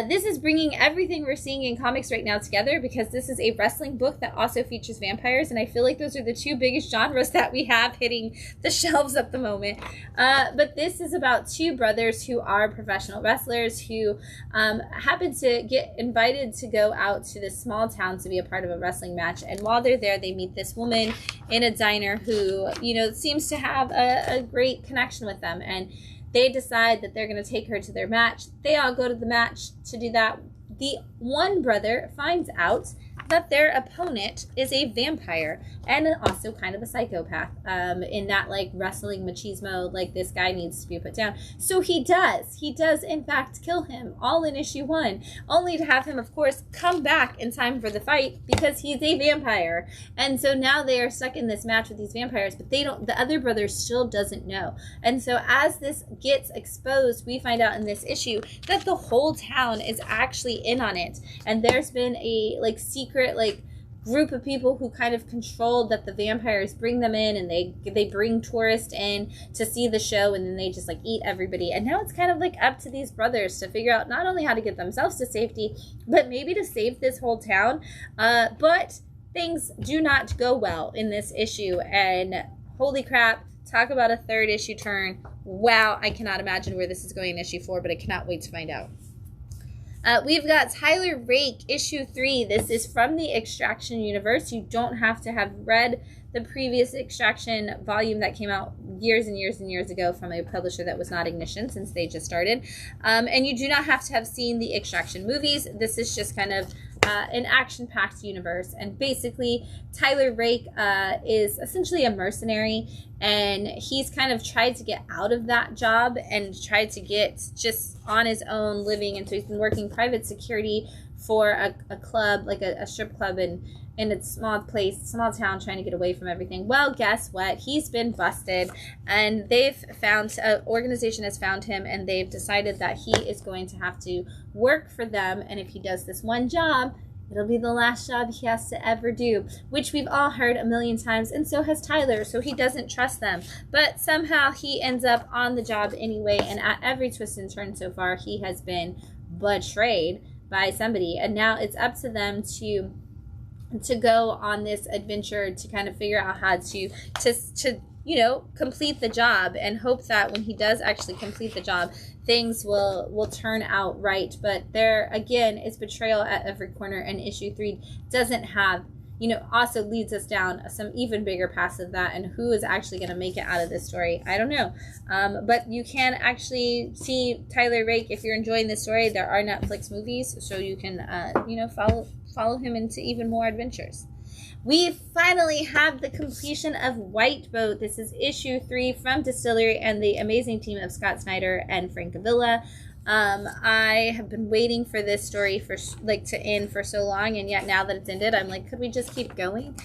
This is bringing everything we're seeing in comics right now together, because this is a wrestling book that also features vampires, and I feel like those are the two biggest genres that we have hitting the shelves at the moment. But this is about two brothers who are professional wrestlers who happen to get invited to go out to this small town to be a part of a wrestling match, and while they're there, they meet this woman in a diner who, you know, seems to have a great connection with them, and they decide that they're going to take her to their match. They all go to the match to do that. The one brother finds out that their opponent is a vampire and also kind of a psychopath, in that, like, wrestling machismo, like, this guy needs to be put down. So he does in fact kill him, all in issue 1, only to have him, of course, come back in time for the fight because he's a vampire. And so now they are stuck in this match with these vampires, but the other brother still doesn't know. And so as this gets exposed, we find out in this issue that the whole town is actually in on it, and there's been a, like, secret, like, group of people who kind of controlled that the vampires bring them in, and they bring tourists in to see the show, and then they just, like, eat everybody. And now it's kind of, like, up to these brothers to figure out not only how to get themselves to safety, but maybe to save this whole town. But things do not go well in this issue, and holy crap, talk about a third issue turn. Wow, I cannot imagine where this is going in issue 4, but I cannot wait to find out. We've got Tyler Rake, issue 3. This is from the Extraction universe. You don't have to have read the previous Extraction volume that came out years and years and years ago from a publisher that was not Ignition, since they just started. And you do not have to have seen the Extraction movies. This is just kind of an action-packed universe. And basically, Tyler Rake is essentially a mercenary, and he's kind of tried to get out of that job and tried to get just on his own living. And so he's been working private security for a club, like a strip club in a small town, trying to get away from everything. Well, guess what? He's been busted, and they've found, an organization has found him, and they've decided that he is going to have to work for them, and if he does this one job, it'll be the last job he has to ever do, which we've all heard a million times, and so has Tyler, so he doesn't trust them. But somehow he ends up on the job anyway, and at every twist and turn so far, he has been betrayed by somebody, and now it's up to them to go on this adventure to kind of figure out how to you know, complete the job, and hope that when he does actually complete the job, things will turn out right. But there again is betrayal at every corner, and issue 3 doesn't have, you know, also leads us down some even bigger paths of that, and who is actually going to make it out of this story, I don't know. But you can actually see Tyler Rake if you're enjoying this story. There are Netflix movies, so you can you know, follow him into even more adventures. We finally have the completion of White Boat. This is issue 3 from Distillery and the amazing team of Scott Snyder and Frank Avila. I have been waiting for this story to end for so long, and yet now that it's ended, I'm like, could we just keep going?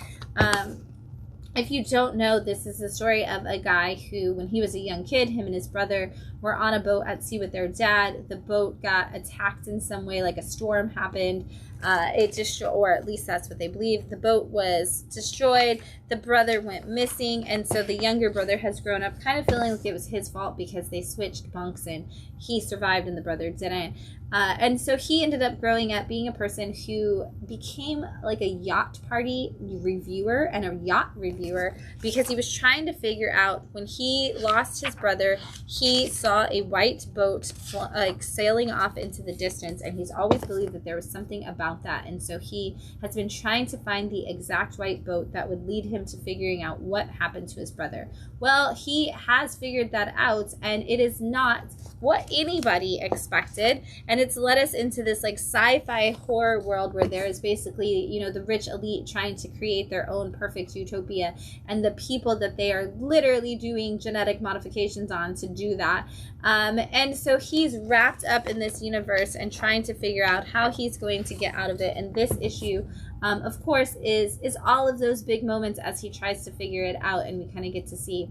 If you don't know, this is the story of a guy who, when he was a young kid, him and his brother were on a boat at sea with their dad. The boat got attacked in some way, like a storm happened. Or at least that's what they believe. The boat was destroyed. The brother went missing, and so the younger brother has grown up kind of feeling like it was his fault because they switched bunks and he survived and the brother didn't. And so he ended up growing up being a person who became like a yacht party reviewer and a yacht reviewer, because he was trying to figure out, when he lost his brother, he saw a white boat like sailing off into the distance, and he's always believed that there was something about that. And so he has been trying to find the exact white boat that would lead him to figuring out what happened to his brother. Well, he has figured that out, and it is not what anybody expected, and it's led us into this like sci-fi horror world where there is basically, you know, the rich elite trying to create their own perfect utopia, and the people that they are literally doing genetic modifications on to do that. And so he's wrapped up in this universe and trying to figure out how he's going to get out of it. And this issue, of course, is all of those big moments as he tries to figure it out, and we kind of get to see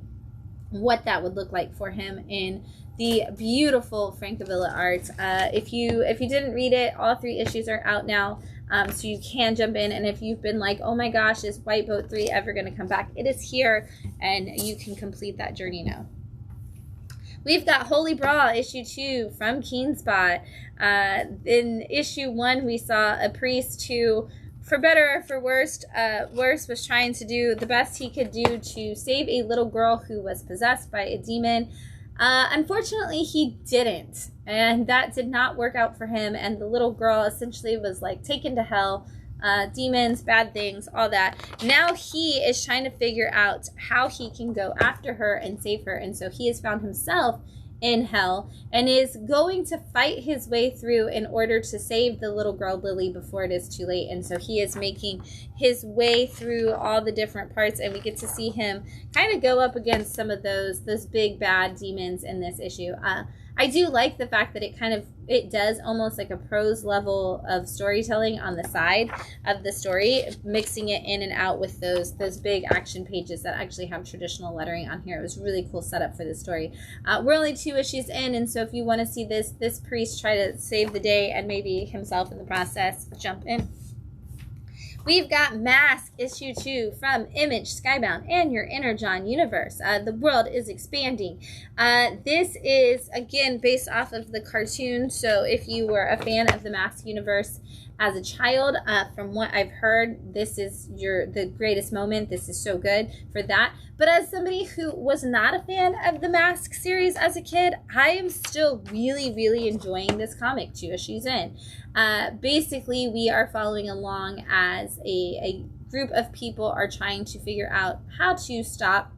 what that would look like for him in the beautiful Frank Avila art. If you didn't read it, all 3 issues are out now, so you can jump in. And if you've been like, oh my gosh, is White Boat 3 ever going to come back? It is here, and you can complete that journey now. We've got Holy Brawl, issue 2 from Keenspot. In issue 1, we saw a priest who, for better or for worse, was trying to do the best he could do to save a little girl who was possessed by a demon. Unfortunately, he didn't, and that did not work out for him, and the little girl essentially was like taken to hell. Demons, bad things, all that. Now he is trying to figure out how he can go after her and save her, and so he has found himself in hell and is going to fight his way through in order to save the little girl Lily before it is too late. And so he is making his way through all the different parts, and we get to see him kind of go up against some of those big bad demons in this issue. I do like the fact that it does almost like a prose level of storytelling on the side of the story, mixing it in and out with those big action pages that actually have traditional lettering on here. It was really cool setup for the story. We're only 2 issues in, and so if you want to see this priest try to save the day and maybe himself in the process, jump in. We've got Mask, issue 2 from Image, Skybound, and Your Energon universe. The world is expanding. This is, again, based off of the cartoon. So if you were a fan of the Mask universe as a child, from what I've heard, this is the greatest moment. This is so good for that. But as somebody who was not a fan of the Mask series as a kid, I am still really, really enjoying this comic 2 issues in. Basically, we are following along as a group of people are trying to figure out how to stop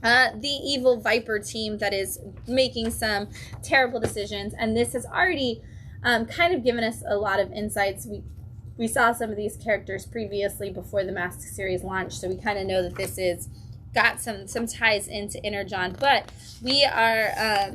the evil Viper team that is making some terrible decisions. And this has already kind of given us a lot of insights. We saw some of these characters previously before the Mask series launched, so we kind of know that this is got some ties into Energon. But we are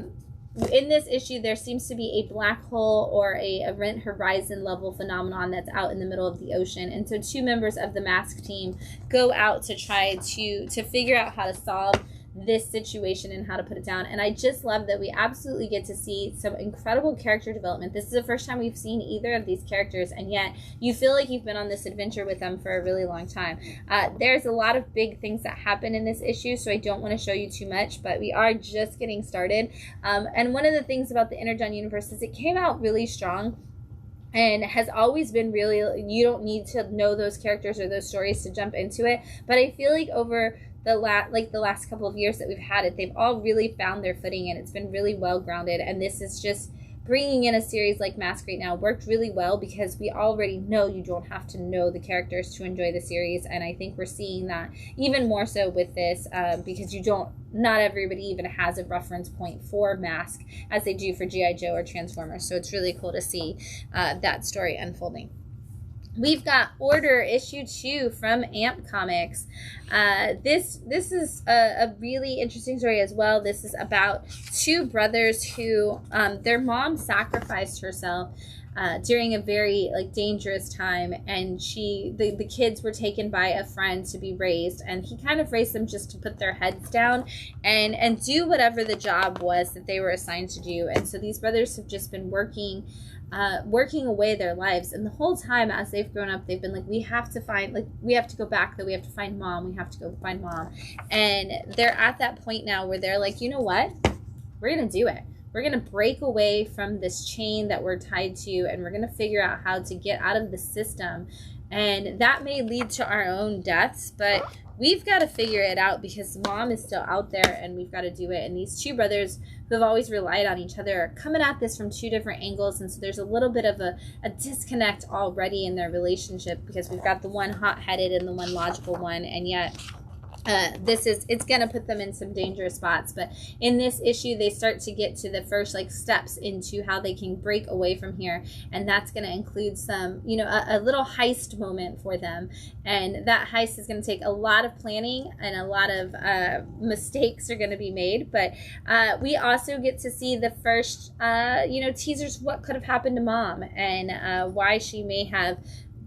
in this issue, there seems to be a black hole or a Event Horizon level phenomenon that's out in the middle of the ocean. And so 2 members of the Mask team go out to try to figure out how to solve this situation and how to put it down. And I just love that we absolutely get to see some incredible character development. This is the first time we've seen either of these characters, and yet you feel like you've been on this adventure with them for a really long time. There's a lot of big things that happen in this issue, so I don't want to show you too much, but we are just getting started. And one of the things about the Energon universe is it came out really strong and has always been really, you don't need to know those characters or those stories to jump into it. But I feel like over the last couple of years that we've had it, they've all really found their footing, and it's been really well grounded. And this is just bringing in a series like Mask right now worked really well because we already know you don't have to know the characters to enjoy the series. And I think we're seeing that even more so with this because not everybody even has a reference point for Mask as they do for G.I. Joe or Transformers. So it's really cool to see that story unfolding. We've got Order issue 2 from AMP Comics. This is a really interesting story as well. This is about 2 brothers who their mom sacrificed herself during a very dangerous time, and the kids were taken by a friend to be raised, and he kind of raised them just to put their heads down and do whatever the job was that they were assigned to do. And so these brothers have just been working away their lives, and the whole time as they've grown up, they've been like, we have to go back, that we have to find mom, we have to go find mom. And they're at that point now where they're like, you know what, we're gonna do it. We're going to break away from this chain that we're tied to, and we're going to figure out how to get out of the system. And that may lead to our own deaths, but we've got to figure it out because mom is still out there, and we've got to do it. And these 2 brothers who have always relied on each other are coming at this from 2 different angles. And so there's a little bit of a disconnect already in their relationship because we've got the one hot-headed and the one logical one, and yet it's going to put them in some dangerous spots. But in this issue, they start to get to the first steps into how they can break away from here, and that's going to include some, a little heist moment for them. And that heist is going to take a lot of planning, and a lot of mistakes are going to be made. But we also get to see the first teasers what could have happened to mom, and why she may have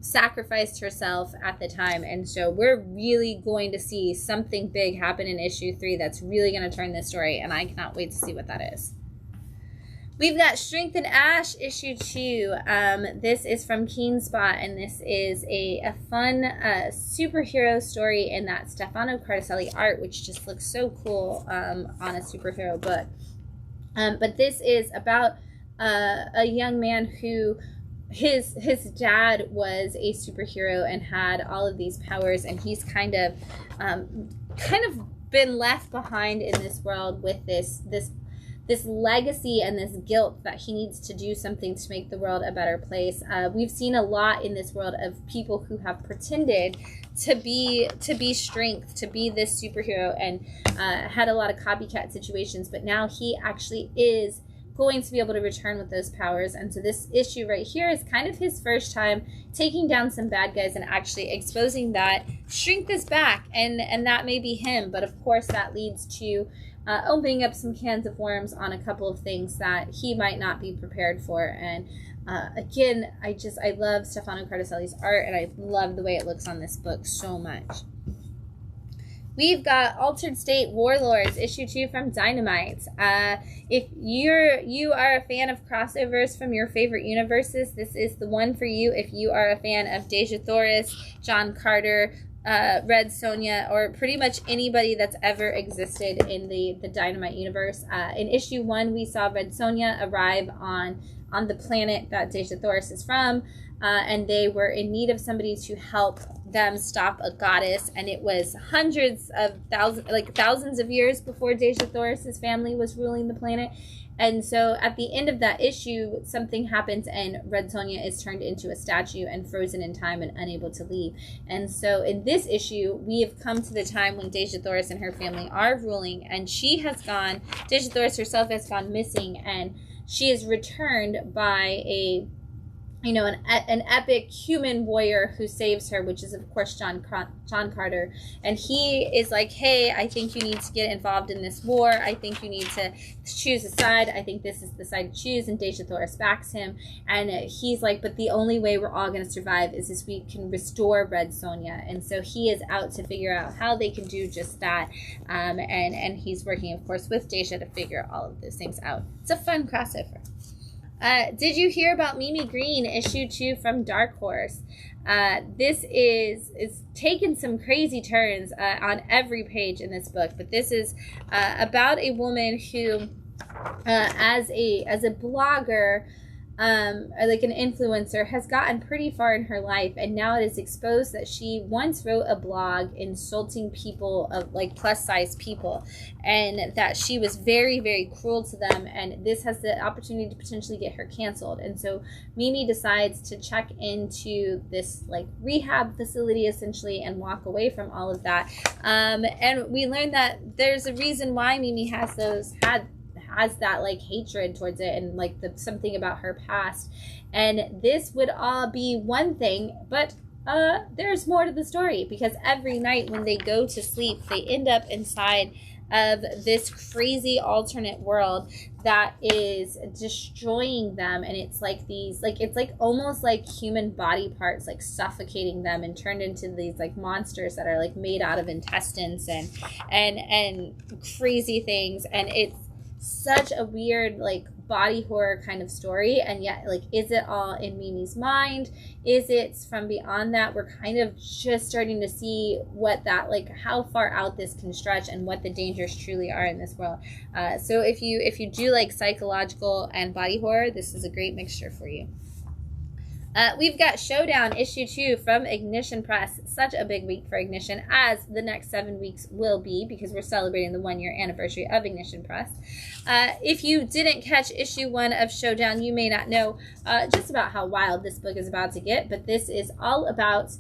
sacrificed herself at the time. And so we're really going to see something big happen in issue 3 that's really going to turn this story, and I cannot wait to see what that is. We've got Strength and Ash issue 2. This is from Keenspot, and this is a fun superhero story in that Stefano Carticelli art, which just looks so cool on a superhero book. But this is about a young man who his dad was a superhero and had all of these powers, and he's kind of been left behind in this world with this legacy and this guilt that he needs to do something to make the world a better place. We've seen a lot in this world of people who have pretended to be strength, to be this superhero, and had a lot of copycat situations, but now he actually is going to be able to return with those powers. And so this issue right here is kind of his first time taking down some bad guys and actually exposing that strength is back, and that may be him, but of course that leads to opening up some cans of worms on a couple of things that he might not be prepared for. And again, I love Stefano Cardacelli's art, and I love the way it looks on this book so much. We've got Altered State Warlords, issue 2 from Dynamite. If you are a fan of crossovers from your favorite universes, this is the one for you. If you are a fan of Deja Thoris, John Carter, Red Sonja, or pretty much anybody that's ever existed in the Dynamite universe. In issue 1, we saw Red Sonja arrive on the planet that Deja Thoris is from, and they were in need of somebody to help them stop a goddess, and it was thousands of years before Deja Thoris's family was ruling the planet. And so at the end of that issue, something happens and Red Sonja is turned into a statue and frozen in time and unable to leave. And so in this issue, we have come to the time when Deja Thoris and her family are ruling, and Deja Thoris herself has gone missing, and she is returned by an epic human warrior who saves her, which is of course John Carter. And he is like, hey, I think you need to get involved in this war. I think you need to choose a side. I think this is the side to choose. And Deja Thoris backs him. And he's like, but the only way we're all going to survive is if we can restore Red Sonja. And so he is out to figure out how they can do just that. And he's working, of course, with Deja to figure all of those things out. It's a fun crossover. Did you hear about Mimi Green, issue 2 from Dark Horse? This is taken some crazy turns on every page in this book, but this is about a woman who, as a blogger, like an influencer, has gotten pretty far in her life, and now it is exposed that she once wrote a blog insulting people, of like plus size people, and that she was very, very cruel to them, and this has the opportunity to potentially get her canceled. And so Mimi decides to check into this like rehab facility essentially and walk away from all of that, and we learn that there's a reason why Mimi has that like hatred towards it, and like something about her past. And this would all be one thing, but there's more to the story, because every night when they go to sleep, they end up inside of this crazy alternate world that is destroying them. And it's like it's like almost like human body parts like suffocating them and turned into these like monsters that are like made out of intestines and crazy things. And it's such a weird like body horror kind of story, and yet like, is it all in Mimi's mind? Is it from beyond that? We're kind of just starting to see what that, like, how far out this can stretch and what the dangers truly are in this world. So if you do like psychological and body horror, this is a great mixture for you. We've got Showdown issue 2 from Ignition Press. Such a big week for Ignition, as the next 7 weeks will be, because we're celebrating the 1-year anniversary of Ignition Press. If you didn't catch issue 1 of Showdown, you may not know just about how wild this book is about to get, but this is all about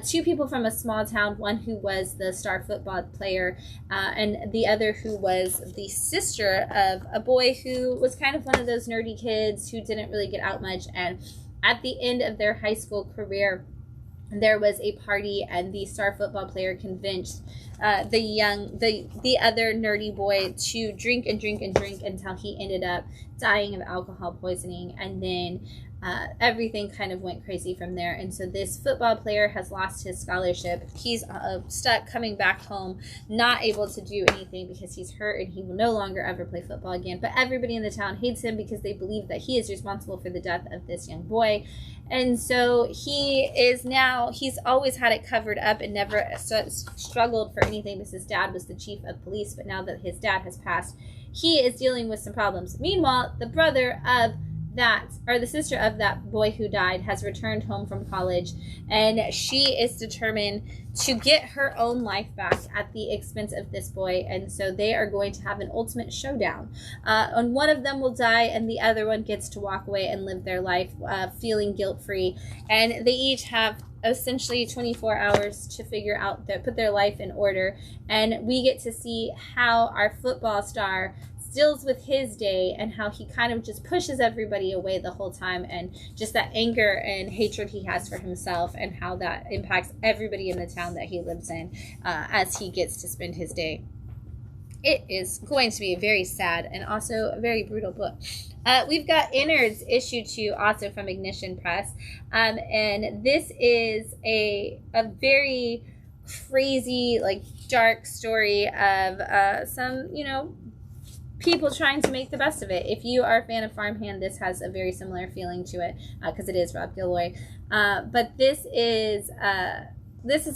two people from a small town, one who was the star football player, and the other who was the sister of a boy who was kind of one of those nerdy kids who didn't really get out much. And at the end of their high school career, there was a party, and the star football player convinced the other nerdy boy to drink and drink and drink until he ended up dying of alcohol poisoning. And then everything kind of went crazy from there. And so this football player has lost his scholarship. He's stuck coming back home, not able to do anything because he's hurt, and he will no longer ever play football again. But everybody in the town hates him because they believe that he is responsible for the death of this young boy. And so he's always had it covered up and never struggled for anything, because his dad was the chief of police. But now that his dad has passed, he is dealing with some problems. Meanwhile, the brother of the sister of that boy who died has returned home from college, and she is determined to get her own life back at the expense of this boy. And so they are going to have an ultimate showdown. And one of them will die, and the other one gets to walk away and live their life feeling guilt-free. And they each have essentially 24 hours to put their life in order. And we get to see how our football star deals with his day, and how he kind of just pushes everybody away the whole time, and just that anger and hatred he has for himself, and how that impacts everybody in the town that he lives in as he gets to spend his day. It is going to be a very sad and also a very brutal book. We've got Innards issue 2, also from Ignition Press, and this is a very crazy, like, dark story of some, people trying to make the best of it. If you are a fan of Farmhand, this has a very similar feeling to it, because it is Rob Gilroy. But this is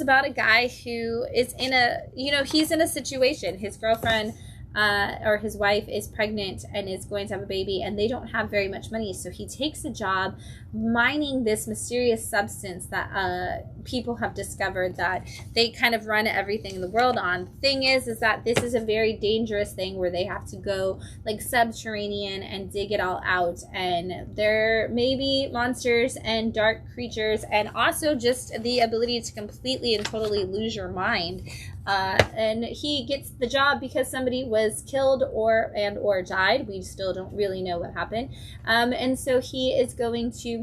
about a guy who is he's in a situation. His girlfriend or his wife is pregnant and is going to have a baby, and they don't have very much money. So he takes a job mining this mysterious substance that people have discovered that they kind of run everything in the world on. The thing is that this is a very dangerous thing where they have to go like subterranean and dig it all out, and there may be monsters and dark creatures, and also just the ability to completely and totally lose your mind. And he gets the job because somebody was killed or died. We still don't really know what happened. And so he is going to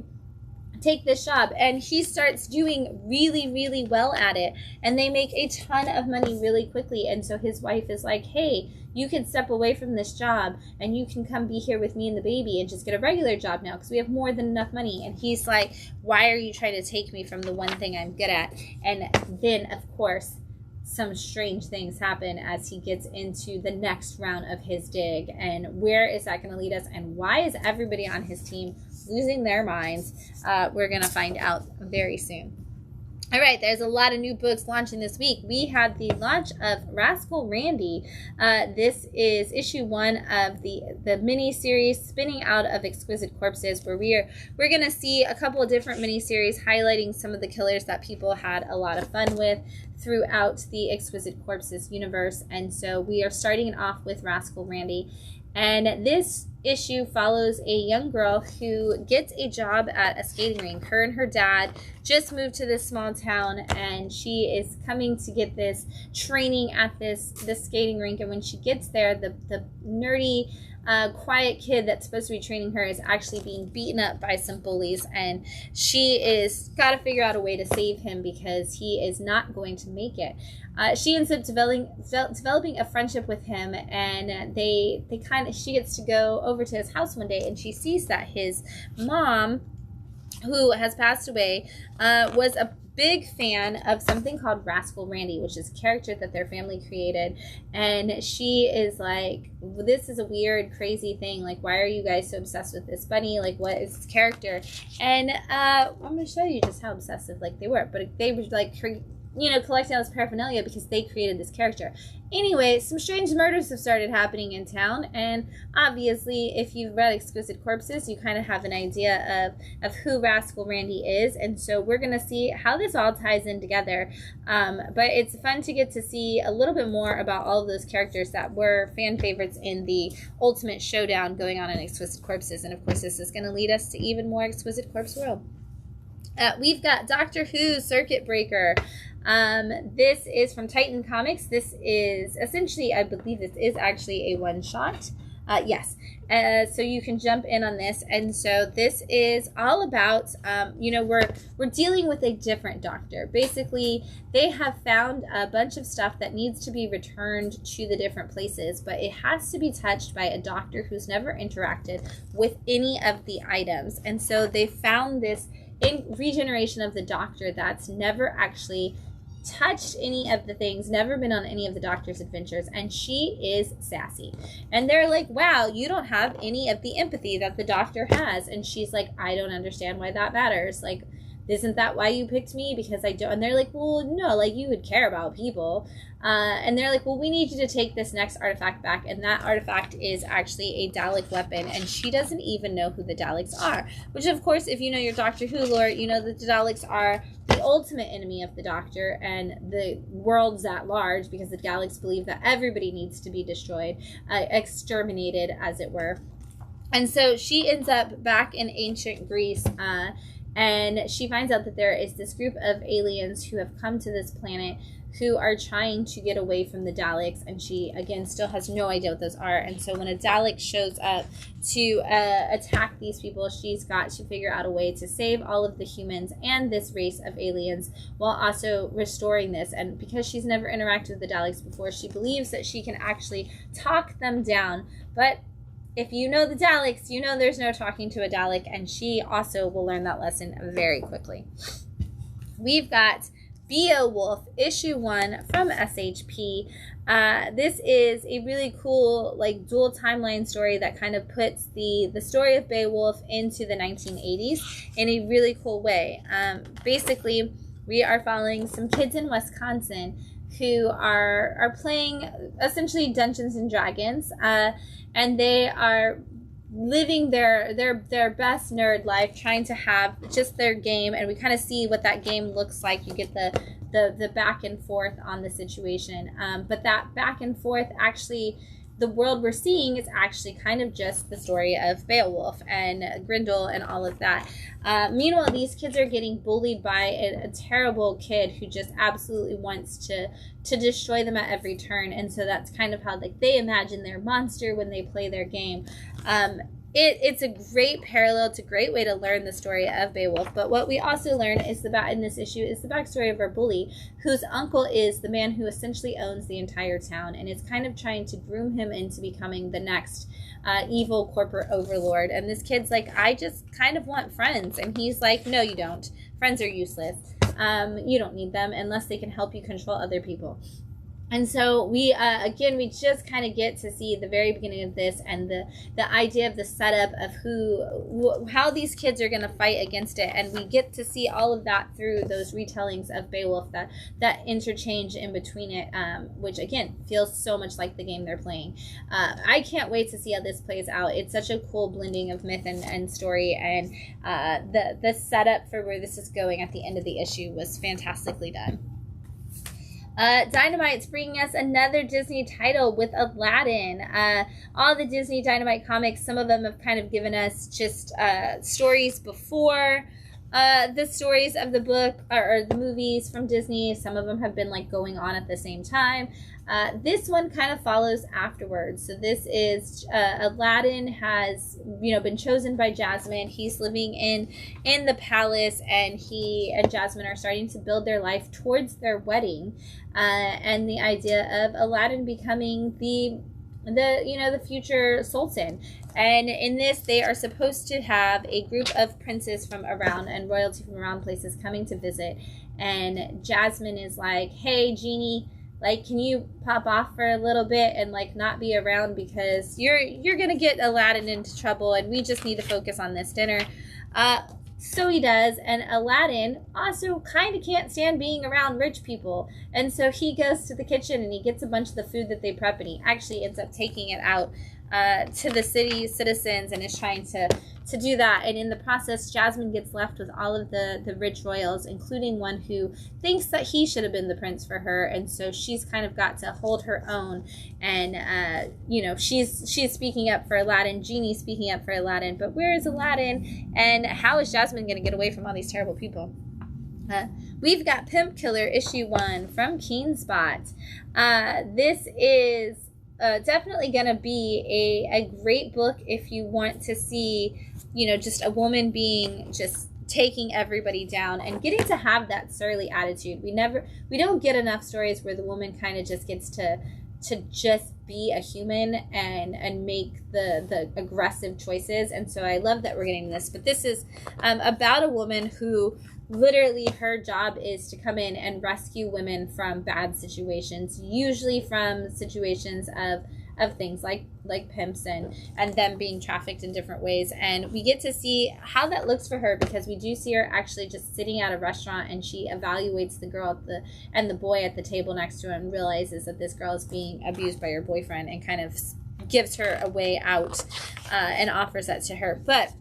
take this job, and he starts doing really, really well at it, and they make a ton of money really quickly. And so his wife is like, hey, you can step away from this job and you can come be here with me and the baby and just get a regular job now because we have more than enough money. And he's like, why are you trying to take me from the one thing I'm good at? And then, of course, some strange things happen as he gets into the next round of his dig. And where is that going to lead us? And why is everybody on his team losing their minds? We're going to find out very soon. All right, there's a lot of new books launching this week. We had the launch of Rascal Randy. This is issue 1 of the mini-series spinning out of Exquisite Corpses, where we're going to see a couple of different mini-series highlighting some of the killers that people had a lot of fun with throughout the Exquisite Corpses universe. And so we are starting it off with Rascal Randy. And this issue follows a young girl who gets a job at a skating rink. Her and her dad just moved to this small town, and she is coming to get this training at this skating rink. And when she gets there, the nerdy, quiet kid that's supposed to be training her is actually being beaten up by some bullies, and she is got to figure out a way to save him because he is not going to make it. She ends up developing a friendship with him, and she gets to go over to his house one day, and she sees that his mom, who has passed away, was a big fan of something called Rascal Randy, which is a character that their family created. And she is like, this is a weird, crazy thing. Like, why are you guys so obsessed with this bunny? Like, what is this character? And I'm going to show you just how obsessive they were. But they were like, collecting all this paraphernalia because they created this character. Anyway, some strange murders have started happening in town, and obviously, if you've read Exquisite Corpses, you kind of have an idea of who Rascal Randy is, and so we're going to see how this all ties in together. But it's fun to get to see a little bit more about all of those characters that were fan favorites in the ultimate showdown going on in Exquisite Corpses, and of course, this is going to lead us to even more Exquisite Corpse World. We've got Doctor Who Circuit Breaker. This is from Titan Comics. This is essentially, I believe this is actually a one-shot. Yes. So you can jump in on this. And so this is all about, we're dealing with a different doctor. Basically, they have found a bunch of stuff that needs to be returned to the different places, but it has to be touched by a doctor who's never interacted with any of the items. And so they found this in regeneration of the doctor that's never actually touched any of the things, never been on any of the doctor's adventures, and she is sassy. And they're like, wow, you don't have any of the empathy that the doctor has. And she's like, I don't understand why that matters. Like, isn't that why you picked me? Because I don't. And they're like, well, no, like, you would care about people. And they're like, well, we need you to take this next artifact back. And that artifact is actually a Dalek weapon. And she doesn't even know who the Daleks are. Which, of course, if you know your Doctor Who lore, you know that the Daleks are the ultimate enemy of the Doctor and the worlds at large, because the Daleks believe that everybody needs to be destroyed, exterminated, as it were. And so she ends up back in ancient Greece, and she finds out that there is this group of aliens who have come to this planet who are trying to get away from the Daleks, and she, again, still has no idea what those are. And so when a Dalek shows up to attack these people, she's got to figure out a way to save all of the humans and this race of aliens while also restoring this. And because she's never interacted with the Daleks before, she believes that she can actually talk them down. But if you know the Daleks, you know there's no talking to a Dalek, and she also will learn that lesson very quickly. We've got Beowulf, issue 1 from SHP. This is a really cool, like, dual timeline story that kind of puts the story of Beowulf into the 1980s in a really cool way. Basically, we are following some kids in Wisconsin who are playing essentially Dungeons and Dragons, and they are living their best nerd life, trying to have just their game, and we kind of see what that game looks like. You get the back and forth on the situation, but that back and forth, actually, the world we're seeing is actually kind of just the story of Beowulf and Grendel and all of that. Meanwhile, these kids are getting bullied by a terrible kid who just absolutely wants to destroy them at every turn, and so that's kind of how, like, they imagine their monster when they play their game. It's a great parallel. It's a great way to learn the story of Beowulf. But what we also learn is in this issue is the backstory of our bully, whose uncle is the man who essentially owns the entire town and is kind of trying to groom him into becoming the next evil corporate overlord. And this kid's like, I just kind of want friends. And he's like, no, you don't. Friends are useless. You don't need them unless they can help you control other people. And so we just kind of get to see the very beginning of this and the idea of the setup of how these kids are going to fight against it. And we get to see all of that through those retellings of Beowulf, that interchange in between it, which, again, feels so much like the game they're playing. I can't wait to see how this plays out. It's such a cool blending of myth and story, and the setup for where this is going at the end of the issue was fantastically done. Dynamite's bringing us another Disney title with Aladdin. All the Disney Dynamite comics, some of them have kind of given us just stories before the stories of the book or the movies from Disney. Some of them have been, like, going on at the same time. This one kind of follows afterwards. So this is Aladdin has, been chosen by Jasmine. He's living in the palace, and he and Jasmine are starting to build their life towards their wedding, and the idea of Aladdin becoming the future sultan. And in this, they are supposed to have a group of princes from around and royalty from around places coming to visit. And Jasmine is like, hey, Genie, like, can you pop off for a little bit and, like, not be around, because you're gonna get Aladdin into trouble, and we just need to focus on this dinner. So he does, and Aladdin also kind of can't stand being around rich people, and so he goes to the kitchen and he gets a bunch of the food that they prep, and he actually ends up taking it out to the city citizens and is trying to do that. And in the process, Jasmine gets left with all of the rich royals, including one who thinks that he should have been the prince for her, and so she's kind of got to hold her own. And she's speaking up for Aladdin, Genie speaking up for Aladdin, but where is Aladdin, and how is Jasmine going to get away from all these terrible people? We've got Pimp Killer issue 1 from Keenspot. This is definitely going to be a great book if you want to see, just a woman being just taking everybody down and getting to have that surly attitude. We don't get enough stories where the woman kind of just gets to just be a human and make the aggressive choices. And so I love that we're getting this. But this is about a woman who literally her job is to come in and rescue women from bad situations, usually from situations of of things like pimps and them being trafficked in different ways. And we get to see how that looks for her, because we do see her actually just sitting at a restaurant, and she evaluates the girl and the boy at the table next to her, and realizes that this girl is being abused by her boyfriend, and kind of gives her a way out and offers that to her. But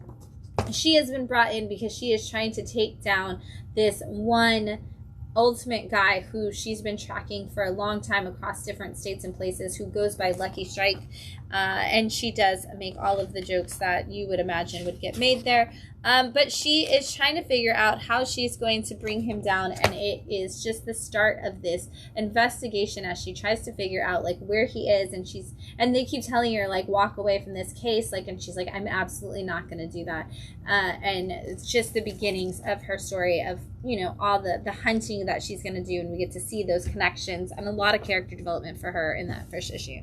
she has been brought in because she is trying to take down this one ultimate guy who she's been tracking for a long time across different states and places, who goes by Lucky Strike. And she does make all of the jokes that you would imagine would get made there. But she is trying to figure out how she's going to bring him down, and it is just the start of this investigation as she tries to figure out like where he is, and they keep telling her like walk away from this case, like, and she's like, I'm absolutely not going to do that. And it's just the beginnings of her story of, you know, all the hunting that she's going to do, and we get to see those connections and a lot of character development for her in that first issue.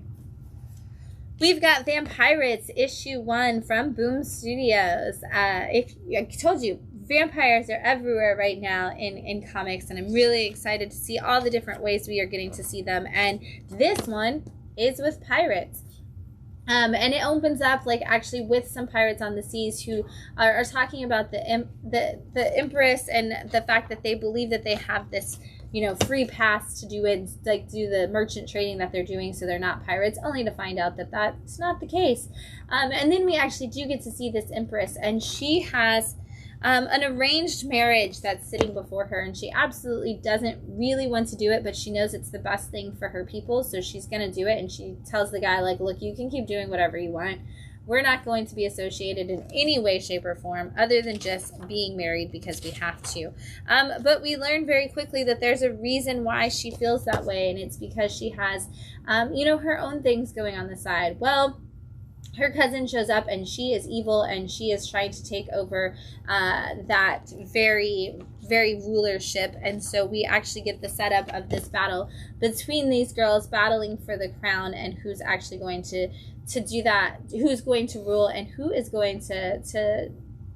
We've got Vampirates issue 1 from Boom Studios. If I told you, vampires are everywhere right now in comics, and I'm really excited to see all the different ways we are getting to see them. And this one is with pirates. And it opens up like actually with some pirates on the seas who are talking about the Empress, and the fact that they believe that they have this, you know, free pass to do it, like do the merchant trading that they're doing, so they're not pirates, only to find out that that's not the case. And then we actually do get to see this Empress, and she has an arranged marriage that's sitting before her, and she absolutely doesn't really want to do it, but she knows it's the best thing for her people, so she's gonna do it. And she tells the guy like, look, you can keep doing whatever you want, we're not going to be associated in any way, shape, or form other than just being married because we have to. But we learn very quickly that there's a reason why she feels that way, and it's because she has you know, her own things going on the side. Well, her cousin shows up, and she is evil, and she is trying to take over that very, very rulership. And so we actually get the setup of this battle between these girls battling for the crown, and who's actually going to do that, who's going to rule, and who is going to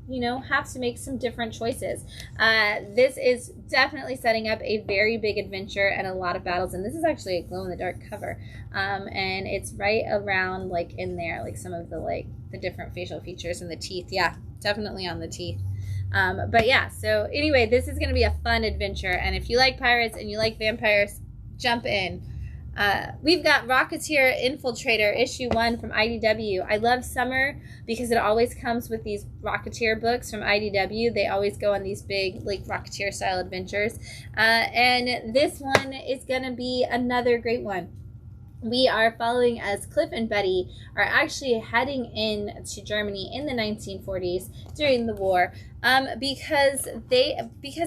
you know, have to make some different choices. This is definitely setting up a very big adventure and a lot of battles, and this is actually a glow-in-the-dark cover, and it's right around like in there, like some of the different facial features and the teeth. Yeah, definitely on the teeth. But yeah, so anyway, this is going to be a fun adventure, and if you like pirates and you like vampires, jump in. We've got Rocketeer Infiltrator issue 1 from IDW. I love summer because it always comes with these Rocketeer books from IDW. They always go on these big like Rocketeer style adventures, and this one is gonna be another great one. We are following as Cliff and Betty are actually heading in to Germany in the 1940s during the war, because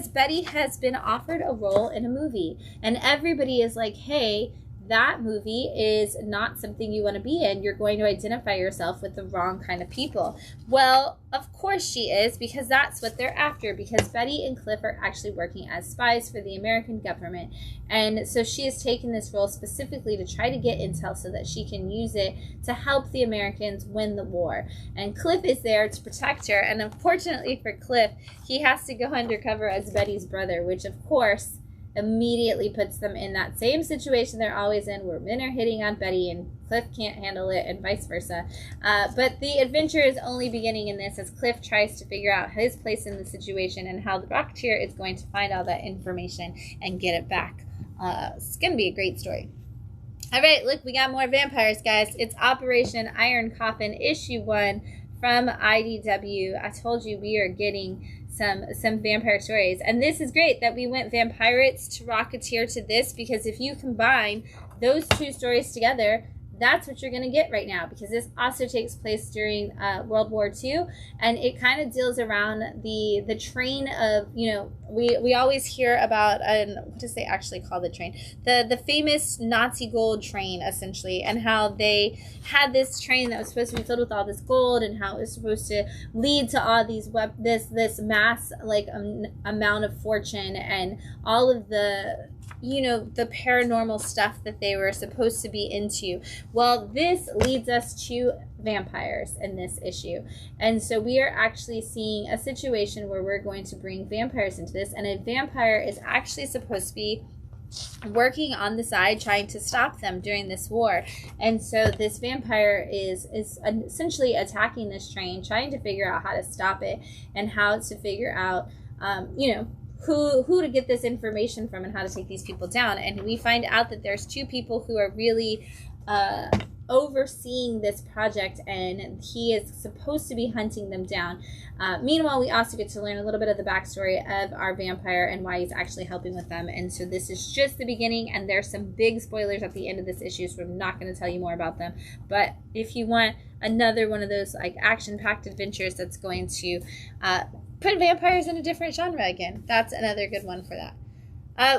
Betty has been offered a role in a movie, and everybody is like, hey, that movie is not something you want to be in. You're going to identify yourself with the wrong kind of people. Well, of course she is, because that's what they're after, because Betty and Cliff are actually working as spies for the American government. And so she has taken this role specifically to try to get intel so that she can use it to help the Americans win the war. And Cliff is there to protect her. And unfortunately for Cliff, he has to go undercover as Betty's brother, which of course immediately puts them in that same situation they're always in, where men are hitting on Betty and Cliff can't handle it, and vice versa. But the adventure is only beginning in this, as Cliff tries to figure out his place in the situation and how the Rocketeer is going to find all that information and get it back. It's going to be a great story. All right, look, we got more vampires, guys. It's Operation Iron Coffin issue 1 from IDW. I told you we are getting some vampire stories, and this is great that we went Vampirates to Rocketeer to this, because if you combine those two stories together, that's what you're going to get right now, because this also takes place during World War II, and it kind of deals around the train of, you know, we always hear about, what does they actually call the train? The famous Nazi gold train, essentially, and how they had this train that was supposed to be filled with all this gold, and how it was supposed to lead to all these this mass like amount of fortune, and all of the, you know, the paranormal stuff that they were supposed to be into. Well, this leads us to vampires in this issue. And so we are actually seeing a situation where we're going to bring vampires into this, and a vampire is actually supposed to be working on the side trying to stop them during this war. And so this vampire is essentially attacking this train, trying to figure out how to stop it and how to figure out who to get this information from and how to take these people down. And we find out that there's two people who are really overseeing this project, and he is supposed to be hunting them down. Meanwhile, we also get to learn a little bit of the backstory of our vampire and why he's actually helping with them. And so this is just the beginning, and there's some big spoilers at the end of this issue, so I'm not going to tell you more about them. But if you want another one of those like action-packed adventures that's going to put vampires in a different genre again, that's another good one for that.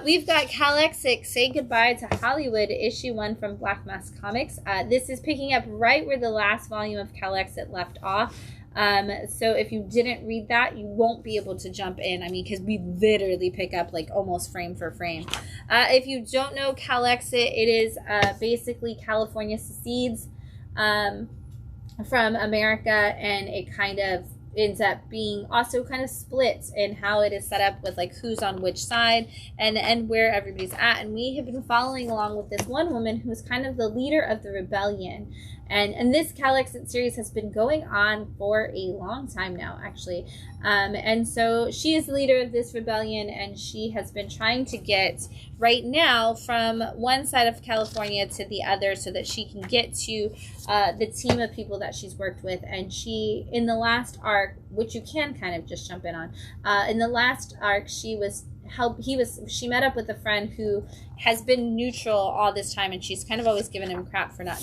We've got Calexic, Say Goodbye to Hollywood, issue 1 from Black Mask Comics. This is picking up right where the last volume of Calexic left off. So if you didn't read that, you won't be able to jump in. I mean, because we literally pick up like almost frame for frame. If you don't know Calexic, it is basically California secedes from America, and it kind of ends up being also kind of split in how it is set up with like who's on which side and where everybody's at. And we have been following along with this one woman who's kind of the leader of the rebellion. And this Calexic series has been going on for a long time now, actually. And so she is the leader of this rebellion, and she has been trying to get right now from one side of California to the other so that she can get to the team of people that she's worked with. And she, in the last arc, which you can kind of just jump in on, in the last arc, she met up with a friend who has been neutral all this time, and she's kind of always given him crap for not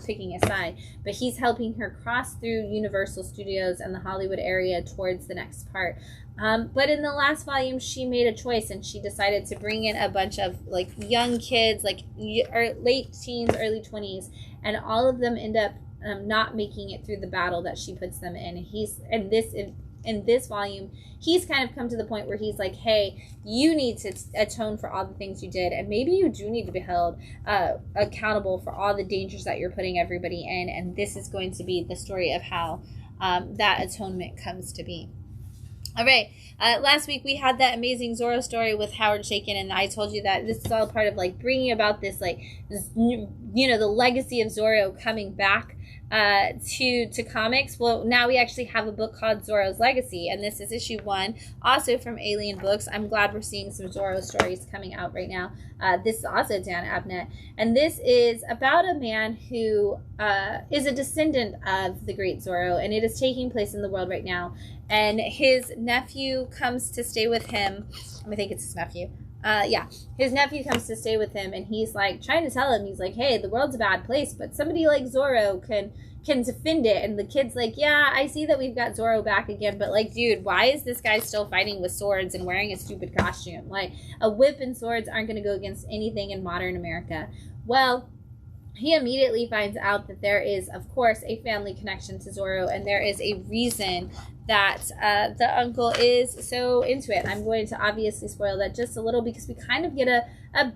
picking a side, but he's helping her cross through Universal Studios and the Hollywood area towards the next part. But in the last volume, she made a choice, and she decided to bring in a bunch of like young kids, like late teens, early 20s, and all of them end up not making it through the battle that she puts them in. In this volume, he's kind of come to the point where he's like, hey, you need to atone for all the things you did, and maybe you do need to be held accountable for all the dangers that you're putting everybody in, and this is going to be the story of how that atonement comes to be. All right, last week we had that amazing Zorro story with Howard Chaykin, and I told you that this is all part of like bringing about this the legacy of Zorro coming back to comics. Well, now we actually have a book called Zorro's Legacy, and this is issue 1, also from Alien Books. I'm glad we're seeing some Zorro stories coming out right now. This is also Dan Abnett, and this is about a man who is a descendant of the great Zorro, and it is taking place in the world right now, and his nephew comes to stay with him. I think it's his nephew. His nephew comes to stay with him, and he's like trying to tell him, he's like, hey, the world's a bad place, but somebody like Zorro can defend it. And the kid's like, yeah, I see that we've got Zorro back again, but like, dude, why is this guy still fighting with swords and wearing a stupid costume? Like, a whip and swords aren't going to go against anything in modern America. Well, he immediately finds out that there is, of course, a family connection to Zorro, and there is a reason that the uncle is so into it. I'm going to obviously spoil that just a little because we kind of get a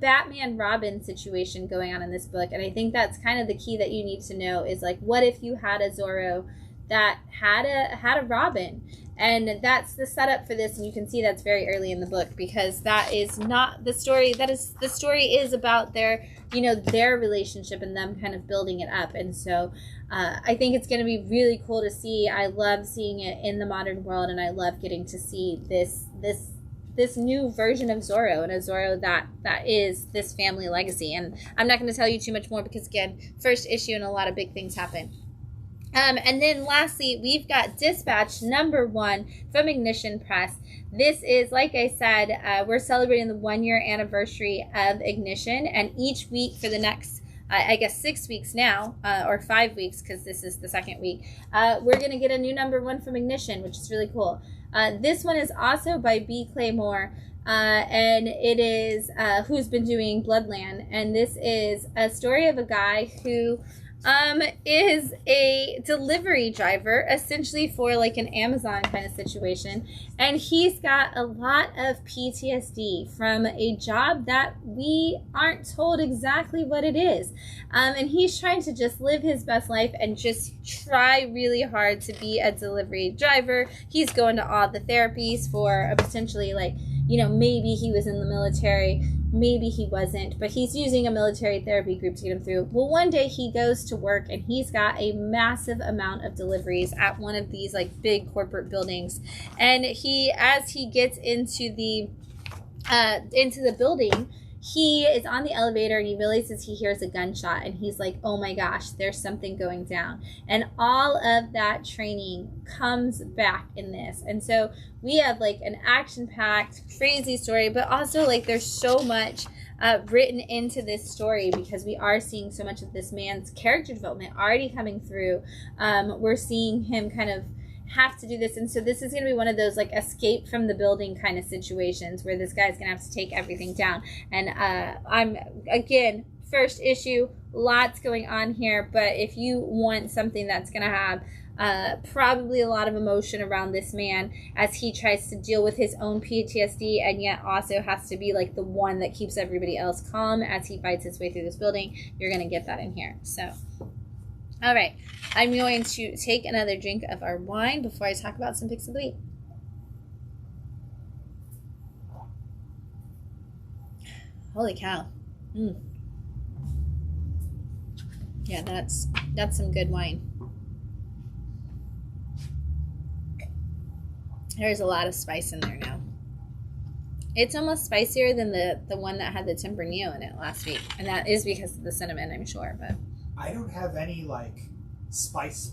Batman-Robin situation going on in this book, and I think that's kind of the key that you need to know is, like, what if you had a Zorro that had a Robin? And that's the setup for this, and you can see that's very early in the book, because that is not the story. The story is about their relationship and them kind of building it up. And so I think it's going to be really cool to see. I love seeing it in the modern world, and I love getting to see this new version of Zorro, and a Zorro that is this family legacy. And I'm not going to tell you too much more because, again, first issue and a lot of big things happen. And then lastly, we've got Dispatch #1 from Ignition Press. This is, like I said, we're celebrating the 1-year anniversary of Ignition, and each week for the next, 6 weeks now, or 5 weeks, because this is the second week, we're going to get a new #1 from Ignition, which is really cool. This one is also by B. Claymore, and it is who's been doing Bloodland, and this is a story of a guy who is a delivery driver, essentially for like an Amazon kind of situation, and he's got a lot of PTSD from a job that we aren't told exactly what it is, and he's trying to just live his best life and just try really hard to be a delivery driver. He's going to all the therapies for potentially, like, maybe he was in the military, maybe he wasn't, but he's using a military therapy group to get him through. Well, one day he goes to work and he's got a massive amount of deliveries at one of these like big corporate buildings, and as he gets into the building, he is on the elevator and he realizes he hears a gunshot, and he's like, oh my gosh, there's something going down. And all of that training comes back in this. And so we have like an action-packed, crazy story, but also like there's so much written into this story because we are seeing so much of this man's character development already coming through. We're seeing him kind of have to do this, and so this is going to be one of those like escape from the building kind of situations where this guy's going to have to take everything down. And I'm again, first issue, lots going on here, but if you want something that's going to have probably a lot of emotion around this man as he tries to deal with his own PTSD and yet also has to be like the one that keeps everybody else calm as he fights his way through this building, you're going to get that in here. So all right, I'm going to take another drink of our wine before I talk about some picks of the week. Holy cow. Yeah, that's some good wine. There's a lot of spice in there now. It's almost spicier than the one that had the Tempranillo in it last week. And that is because of the cinnamon, I'm sure, but I don't have any like spice.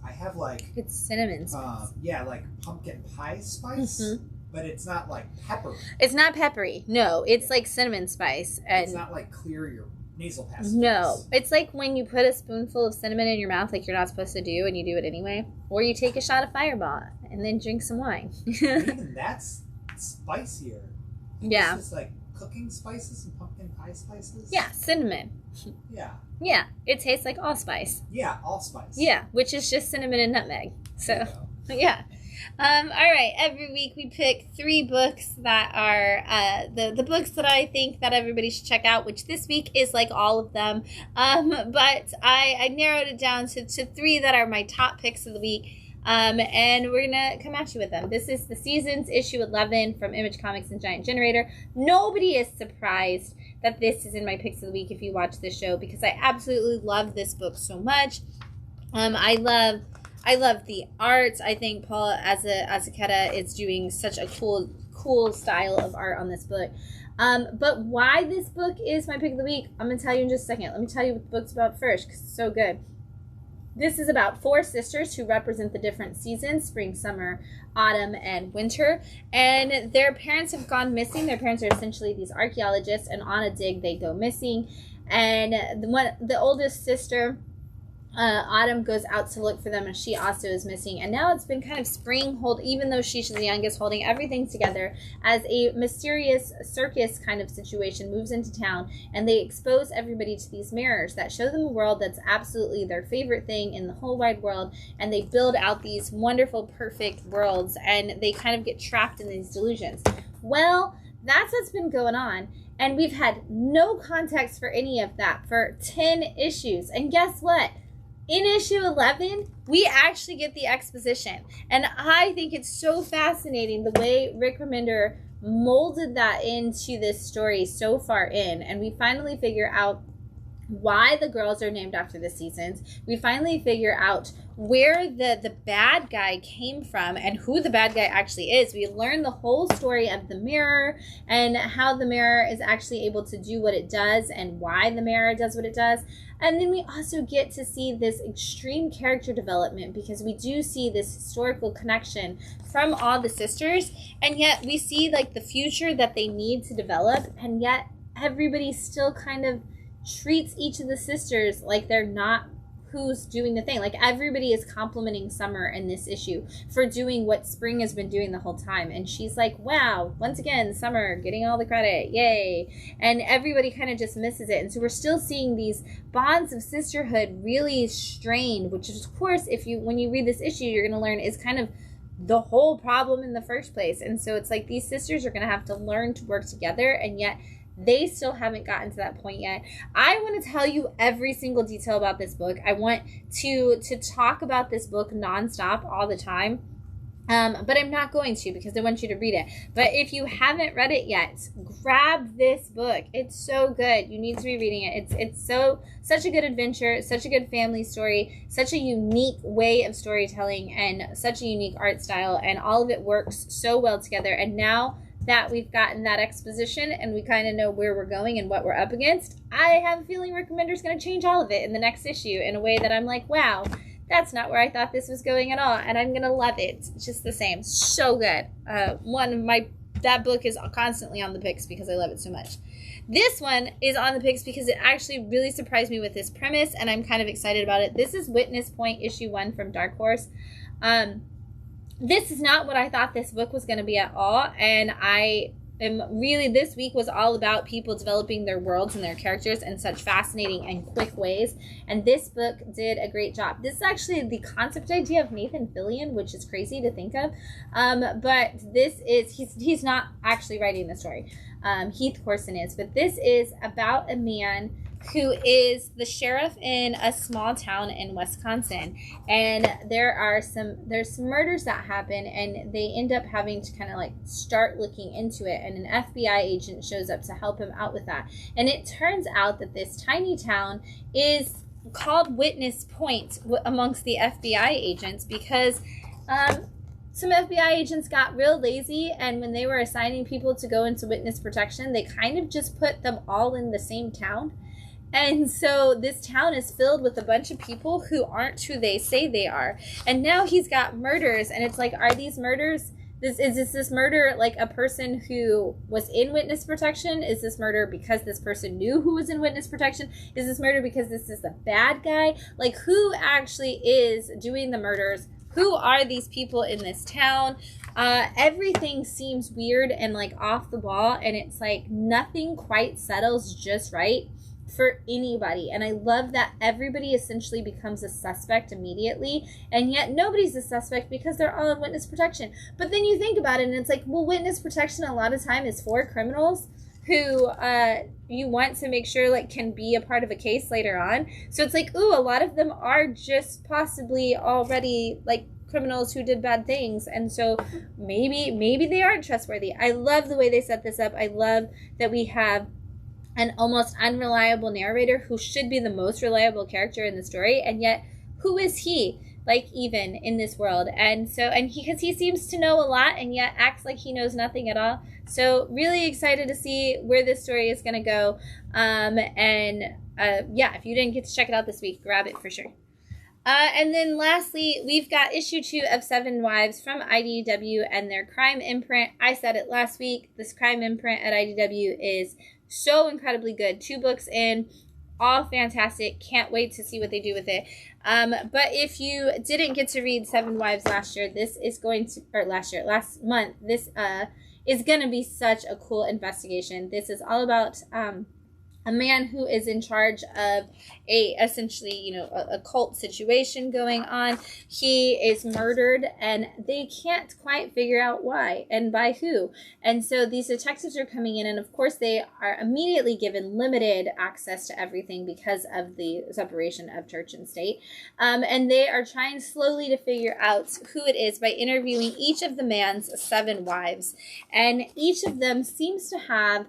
I have like it's cinnamon spice. Yeah, like pumpkin pie spice, but it's not like pepper. It's not peppery. No, it's like cinnamon spice, and it's not like clear your nasal passage. No, it's like when you put a spoonful of cinnamon in your mouth, like you're not supposed to do, and you do it anyway, or you take a shot of Fireball and then drink some wine. Even that's spicier. Yeah, it's like cooking spices and pumpkin pie spices. Yeah, cinnamon. Yeah, it tastes like allspice. Yeah, allspice. Yeah, which is just cinnamon and nutmeg. So, yeah. All right, every week we pick 3 books that are the books that I think that everybody should check out, which this week is like all of them. But I narrowed it down to 3 that are my top picks of the week. And we're going to come at you with them. This is The Seasons, issue 11 from Image Comics and Giant Generator. Nobody is surprised that this is in my picks of the week if you watch this show, because I absolutely love this book so much. I love the art. I think Paul Azuceta is doing such a cool style of art on this book. But why this book is my pick of the week, I'm going to tell you in just a second. Let me tell you what the book's about first, because it's so good. This is about 4 sisters who represent the different seasons: spring, summer, autumn, and winter. And their parents have gone missing. Their parents are essentially these archaeologists, and on a dig they go missing. And the oldest sister, Autumn, goes out to look for them, and she also is missing. And now it's been kind of spring, even though she's the youngest, holding everything together as a mysterious circus kind of situation moves into town, and they expose everybody to these mirrors that show them a world that's absolutely their favorite thing in the whole wide world, and they build out these wonderful, perfect worlds, and they kind of get trapped in these delusions. Well, that's what's been going on. And we've had no context for any of that for 10 issues. And guess what? In issue 11, we actually get the exposition. And I think it's so fascinating the way Rick Remender molded that into this story so far in. And we finally figure out why the girls are named after the seasons. We finally figure out where the bad guy came from and who the bad guy actually is. We learn the whole story of the mirror and how the mirror is actually able to do what it does and why the mirror does what it does. And then we also get to see this extreme character development, because we do see this historical connection from all the sisters, and yet we see like the future that they need to develop, and yet everybody still kind of treats each of the sisters like they're not who's doing the thing. Like, everybody is complimenting Summer in this issue for doing what Spring has been doing the whole time, and she's like, wow, once again, Summer getting all the credit, yay. And everybody kind of just misses it. And so we're still seeing these bonds of sisterhood really strained, which is, of course, when you read this issue, you're going to learn is kind of the whole problem in the first place. And so it's like these sisters are going to have to learn to work together, and yet they still haven't gotten to that point yet. I want to tell you every single detail about this book. I want to talk about this book nonstop all the time. But I'm not going to because I want you to read it. But if you haven't read it yet, grab this book. It's so good. You need to be reading it. It's such a good adventure, such a good family story, such a unique way of storytelling, and such a unique art style, and all of it works so well together. And now that we've gotten that exposition and we kind of know where we're going and what we're up against, I have a feeling Recommender's going to change all of it in the next issue in a way that I'm like, wow, that's not where I thought this was going at all, and I'm gonna love it. It's just the same. So good. That book is constantly on the picks because I love it so much. This one is on the picks because it actually really surprised me with this premise, and I'm kind of excited about it. This is Witness Point issue 1 from Dark Horse. This is not what I thought this book was going to be at all, and this week was all about people developing their worlds and their characters in such fascinating and quick ways, and this book did a great job. This is actually the concept idea of Nathan Fillion, which is crazy to think of, but he's not actually writing the story. Heath Corson is, but this is about a man who is the sheriff in a small town in Wisconsin, and there's some murders that happen, and they end up having to kind of like start looking into it, and an FBI agent shows up to help him out with that. And it turns out that this tiny town is called Witness Point amongst the FBI agents because some FBI agents got real lazy, and when they were assigning people to go into witness protection, they kind of just put them all in the same town. And so this town is filled with a bunch of people who aren't who they say they are. And now he's got murders, and it's like, are these murders, is this murder like a person who was in witness protection? Is this murder because this person knew who was in witness protection? Is this murder because this is the bad guy? Like, who actually is doing the murders? Who are these people in this town? Everything seems weird and like off the wall, and it's like nothing quite settles just right for anybody. And I love that everybody essentially becomes a suspect immediately, and yet nobody's a suspect because they're all in witness protection. But then you think about it, and it's like, well, witness protection a lot of time is for criminals who you want to make sure like can be a part of a case later on. So it's like, ooh, a lot of them are just possibly already like criminals who did bad things, and so maybe they aren't trustworthy. I love the way they set this up. I love that we have an almost unreliable narrator who should be the most reliable character in the story, and yet who is he, like, even in this world? And so, because he seems to know a lot and yet acts like he knows nothing at all. So really excited to see where this story is going to go. Yeah, if you didn't get to check it out this week, grab it for sure. And then lastly, we've got issue 2 of 7 Wives from IDW and their crime imprint. I said it last week, this crime imprint at IDW is so incredibly good. 2 books in, all fantastic. Can't wait to see what they do with it. But if you didn't get to read 7 Wives last year, this is going to, or last month, this is going to be such a cool investigation. This is all about a man who is in charge of essentially, a cult situation going on. He is murdered, and they can't quite figure out why and by who. And so these detectives are coming in, and of course they are immediately given limited access to everything because of the separation of church and state. And they are trying slowly to figure out who it is by interviewing each of the man's 7 wives. And each of them seems to have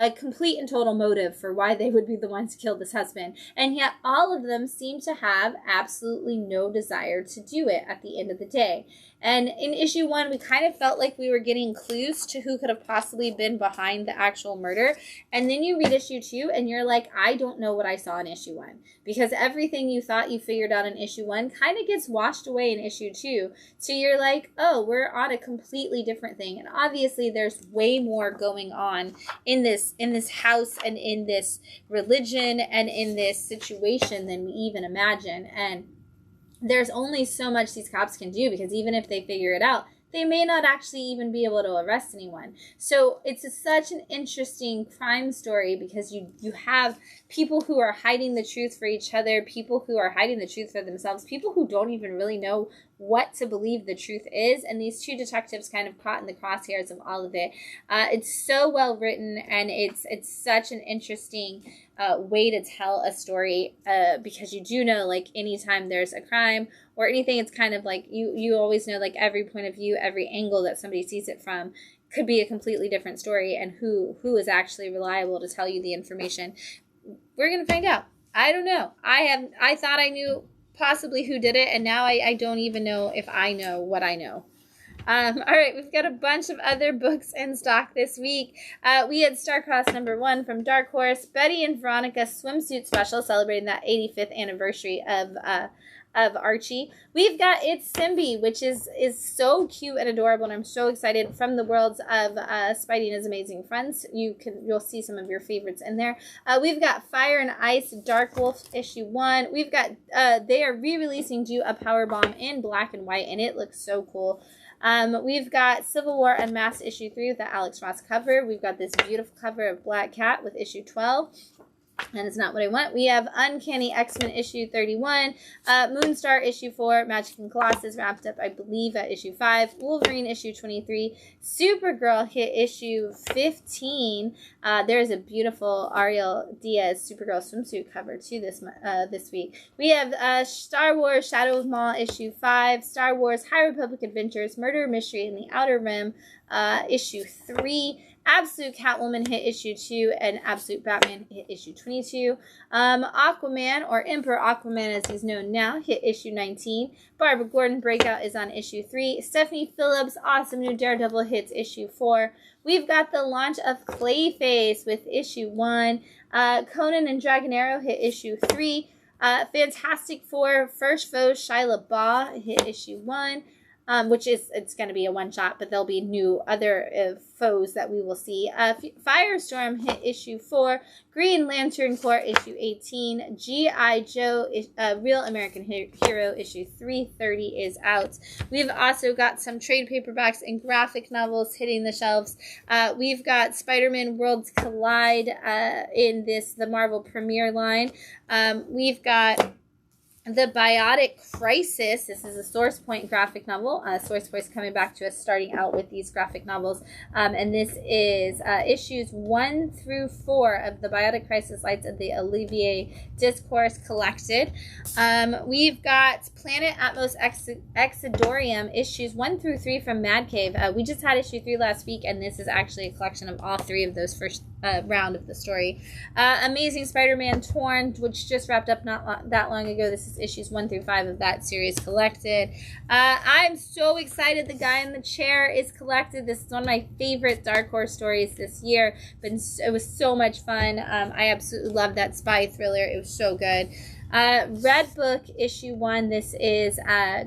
a complete and total motive for why they would be the ones to kill this husband. And yet all of them seem to have absolutely no desire to do it at the end of the day. And in issue 1, we kind of felt like we were getting clues to who could have possibly been behind the actual murder. And then you read issue 2 and you're like, I don't know what I saw in issue 1. Because everything you thought you figured out in issue 1 kind of gets washed away in issue 2. So you're like, oh, we're on a completely different thing. And obviously there's way more going on in this house and in this religion and in this situation than we even imagine. And there's only so much these cops can do, because even if they figure it out, they may not actually even be able to arrest anyone. So it's such an interesting crime story, because you have people who are hiding the truth for each other, people who are hiding the truth for themselves, people who don't even really know what to believe the truth is. And these two detectives kind of caught in the crosshairs of all of it. It's so well written, and it's such an interesting way to tell a story, because you do know, like, anytime there's a crime or anything, it's kind of like you always know, like, every point of view, every angle that somebody sees it from could be a completely different story, and who is actually reliable to tell you the information. We're gonna find out. I don't know. I thought I knew possibly who did it, and now I don't even know if I know what I know. All right, we've got a bunch of other books in stock this week. We had Starcross #1 from Dark Horse, Betty and Veronica swimsuit special, celebrating that 85th anniversary of Archie. We've got It's Simbi, which is so cute and adorable, and I'm so excited, from the worlds of Spidey and His Amazing Friends. You'll see some of your favorites in there. We've got Fire and Ice Dark Wolf #1. We've got they are re-releasing Ju a Power Bomb in black and white, and it looks so cool. We've got Civil War Unmasked #3 with the Alex Ross cover. We've got this beautiful cover of Black Cat with #12. And it's not what I want. We have Uncanny X-Men #31, Moonstar #4, Magic and Colossus wrapped up, I believe, at #5, Wolverine #23, Supergirl hit #15. There's a beautiful Ariel Diaz Supergirl swimsuit cover too this week. We have Star Wars Shadow of Maul #5, Star Wars High Republic Adventures, Murder Mystery in the Outer Rim #3. Absolute Catwoman hit #2, and Absolute Batman hit #22. Aquaman, or Emperor Aquaman as he's known now, hit #19. Barbara Gordon Breakout is on #3. Stephanie Phillips' awesome new Daredevil hits #4. We've got the launch of Clayface with #1. Conan and Dragon Arrow hit #3. Fantastic Four First Foe Shia LaBeouf hit #1. Which it's going to be a one-shot, but there'll be new other foes that we will see. Firestorm hit #4, Green Lantern Corps #18, G.I. Joe, Real American Hero #330 is out. We've also got some trade paperbacks and graphic novels hitting the shelves. We've got Spider-Man Worlds Collide in the Marvel Premiere line. We've got The Biotic Crisis. This is a Source Point graphic novel. Source Point's coming back to us, starting out with these graphic novels. And this is issues 1 through 4 of The Biotic Crisis Lights of the Olivier Discourse collected. We've got Planet Atmos Exodorium issues 1 through 3 from Mad Cave. We just had issue 3 last week, and this is actually a collection of all 3 of those first round of the story. Amazing Spider-Man Torn, which just wrapped up not that long ago. This is issues 1 through 5 of that series collected. I'm so excited The Guy in the Chair is collected. This is one of my favorite Dark Horse stories this year. It was so much fun. I absolutely loved that spy thriller. It was so good. Red Book #1. This is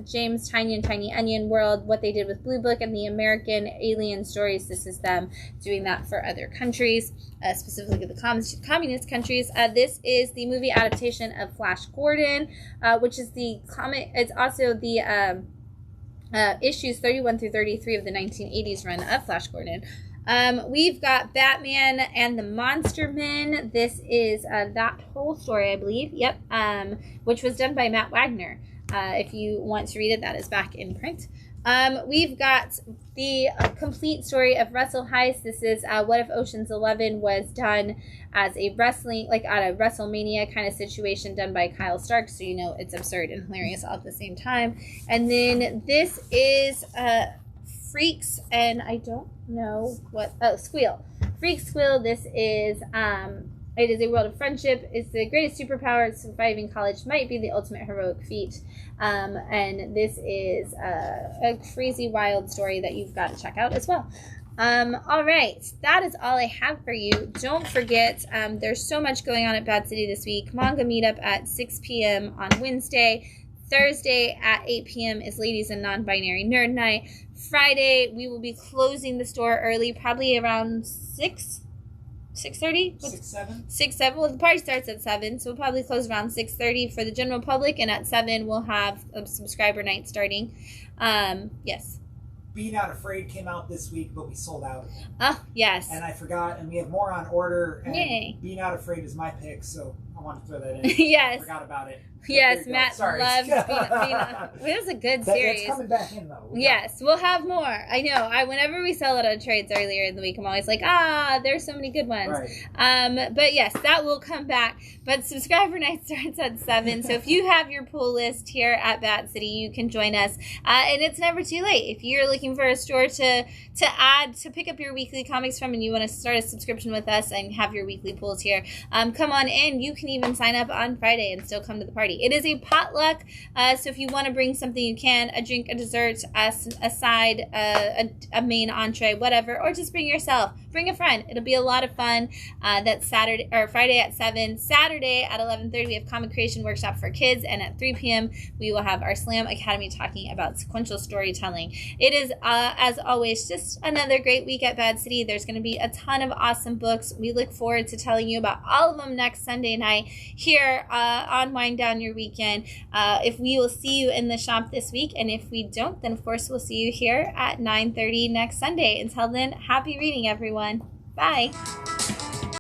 James Tiny and Tiny Onion World, what they did with Blue Book and the American Alien Stories. This is them doing that for other countries, specifically the communist countries. This is the movie adaptation of Flash Gordon, which is the comic. It's also the issues 31 through 33 of the 1980s run of Flash Gordon. We've got Batman and the Monster Men. This is that whole story, I believe. Yep. Which was done by Matt Wagner. If you want to read it, that is back in print. We've got the complete story of Wrestle Heist. This is What If Ocean's 11 was done as a wrestling, like at a WrestleMania kind of situation done by Kyle Stark. So you know it's absurd and hilarious all at the same time. And then this is Freaks, and I don't know what, Squeal. Freak Squeal, this is, it is a world of friendship. It's the greatest superpower. Surviving college might be the ultimate heroic feat. And this is a crazy wild story that you've got to check out as well. All right, that is all I have for you. Don't forget, there's so much going on at Bad City this week. Manga meetup at 6 p.m. on Wednesday. Thursday at 8 p.m. is Ladies and Non-Binary Nerd Night. Friday, we will be closing the store early, probably around 6:30? 6-7. 6-7. Well, the party starts at 7, so we'll probably close around 6:30 for the general public, and at 7 we'll have a subscriber night starting. Yes. Be Not Afraid came out this week, but we sold out. Oh, yes. And I forgot, and we have more on order. And Yay. Be Not Afraid is my pick, so I wanted to throw that in. Yes. I forgot about it. Yes, Matt loves being it was a good series. It's coming back in, though. Yes, we'll have more. I know. Whenever we sell it on trades earlier in the week, I'm always like, there's so many good ones. Right. But yes, that will come back. But subscriber night starts at 7. So if you have your pull list here at Bat City, you can join us. And it's never too late. If you're looking for a store to pick up your weekly comics from, and you want to start a subscription with us and have your weekly pulls here, come on in. You can even sign up on Friday and still come to the party. It is a potluck, so if you want to bring something, you can. A drink, a dessert, a side, a main entree, whatever, or just bring yourself. Bring a friend. It'll be a lot of fun. That's Friday at 7. Saturday at 11:30 we have Comic Creation Workshop for kids, and at 3 p.m. we will have our Slam Academy talking about sequential storytelling. It is, as always, just another great week at Bad City. There's going to be a ton of awesome books. We look forward to telling you about all of them next Sunday night here on Wind Down Your Weekend. If we will see you in the shop this week, and if we don't, then of course we'll see you here at 9:30 next Sunday. Until then, happy reading, everyone. Bye.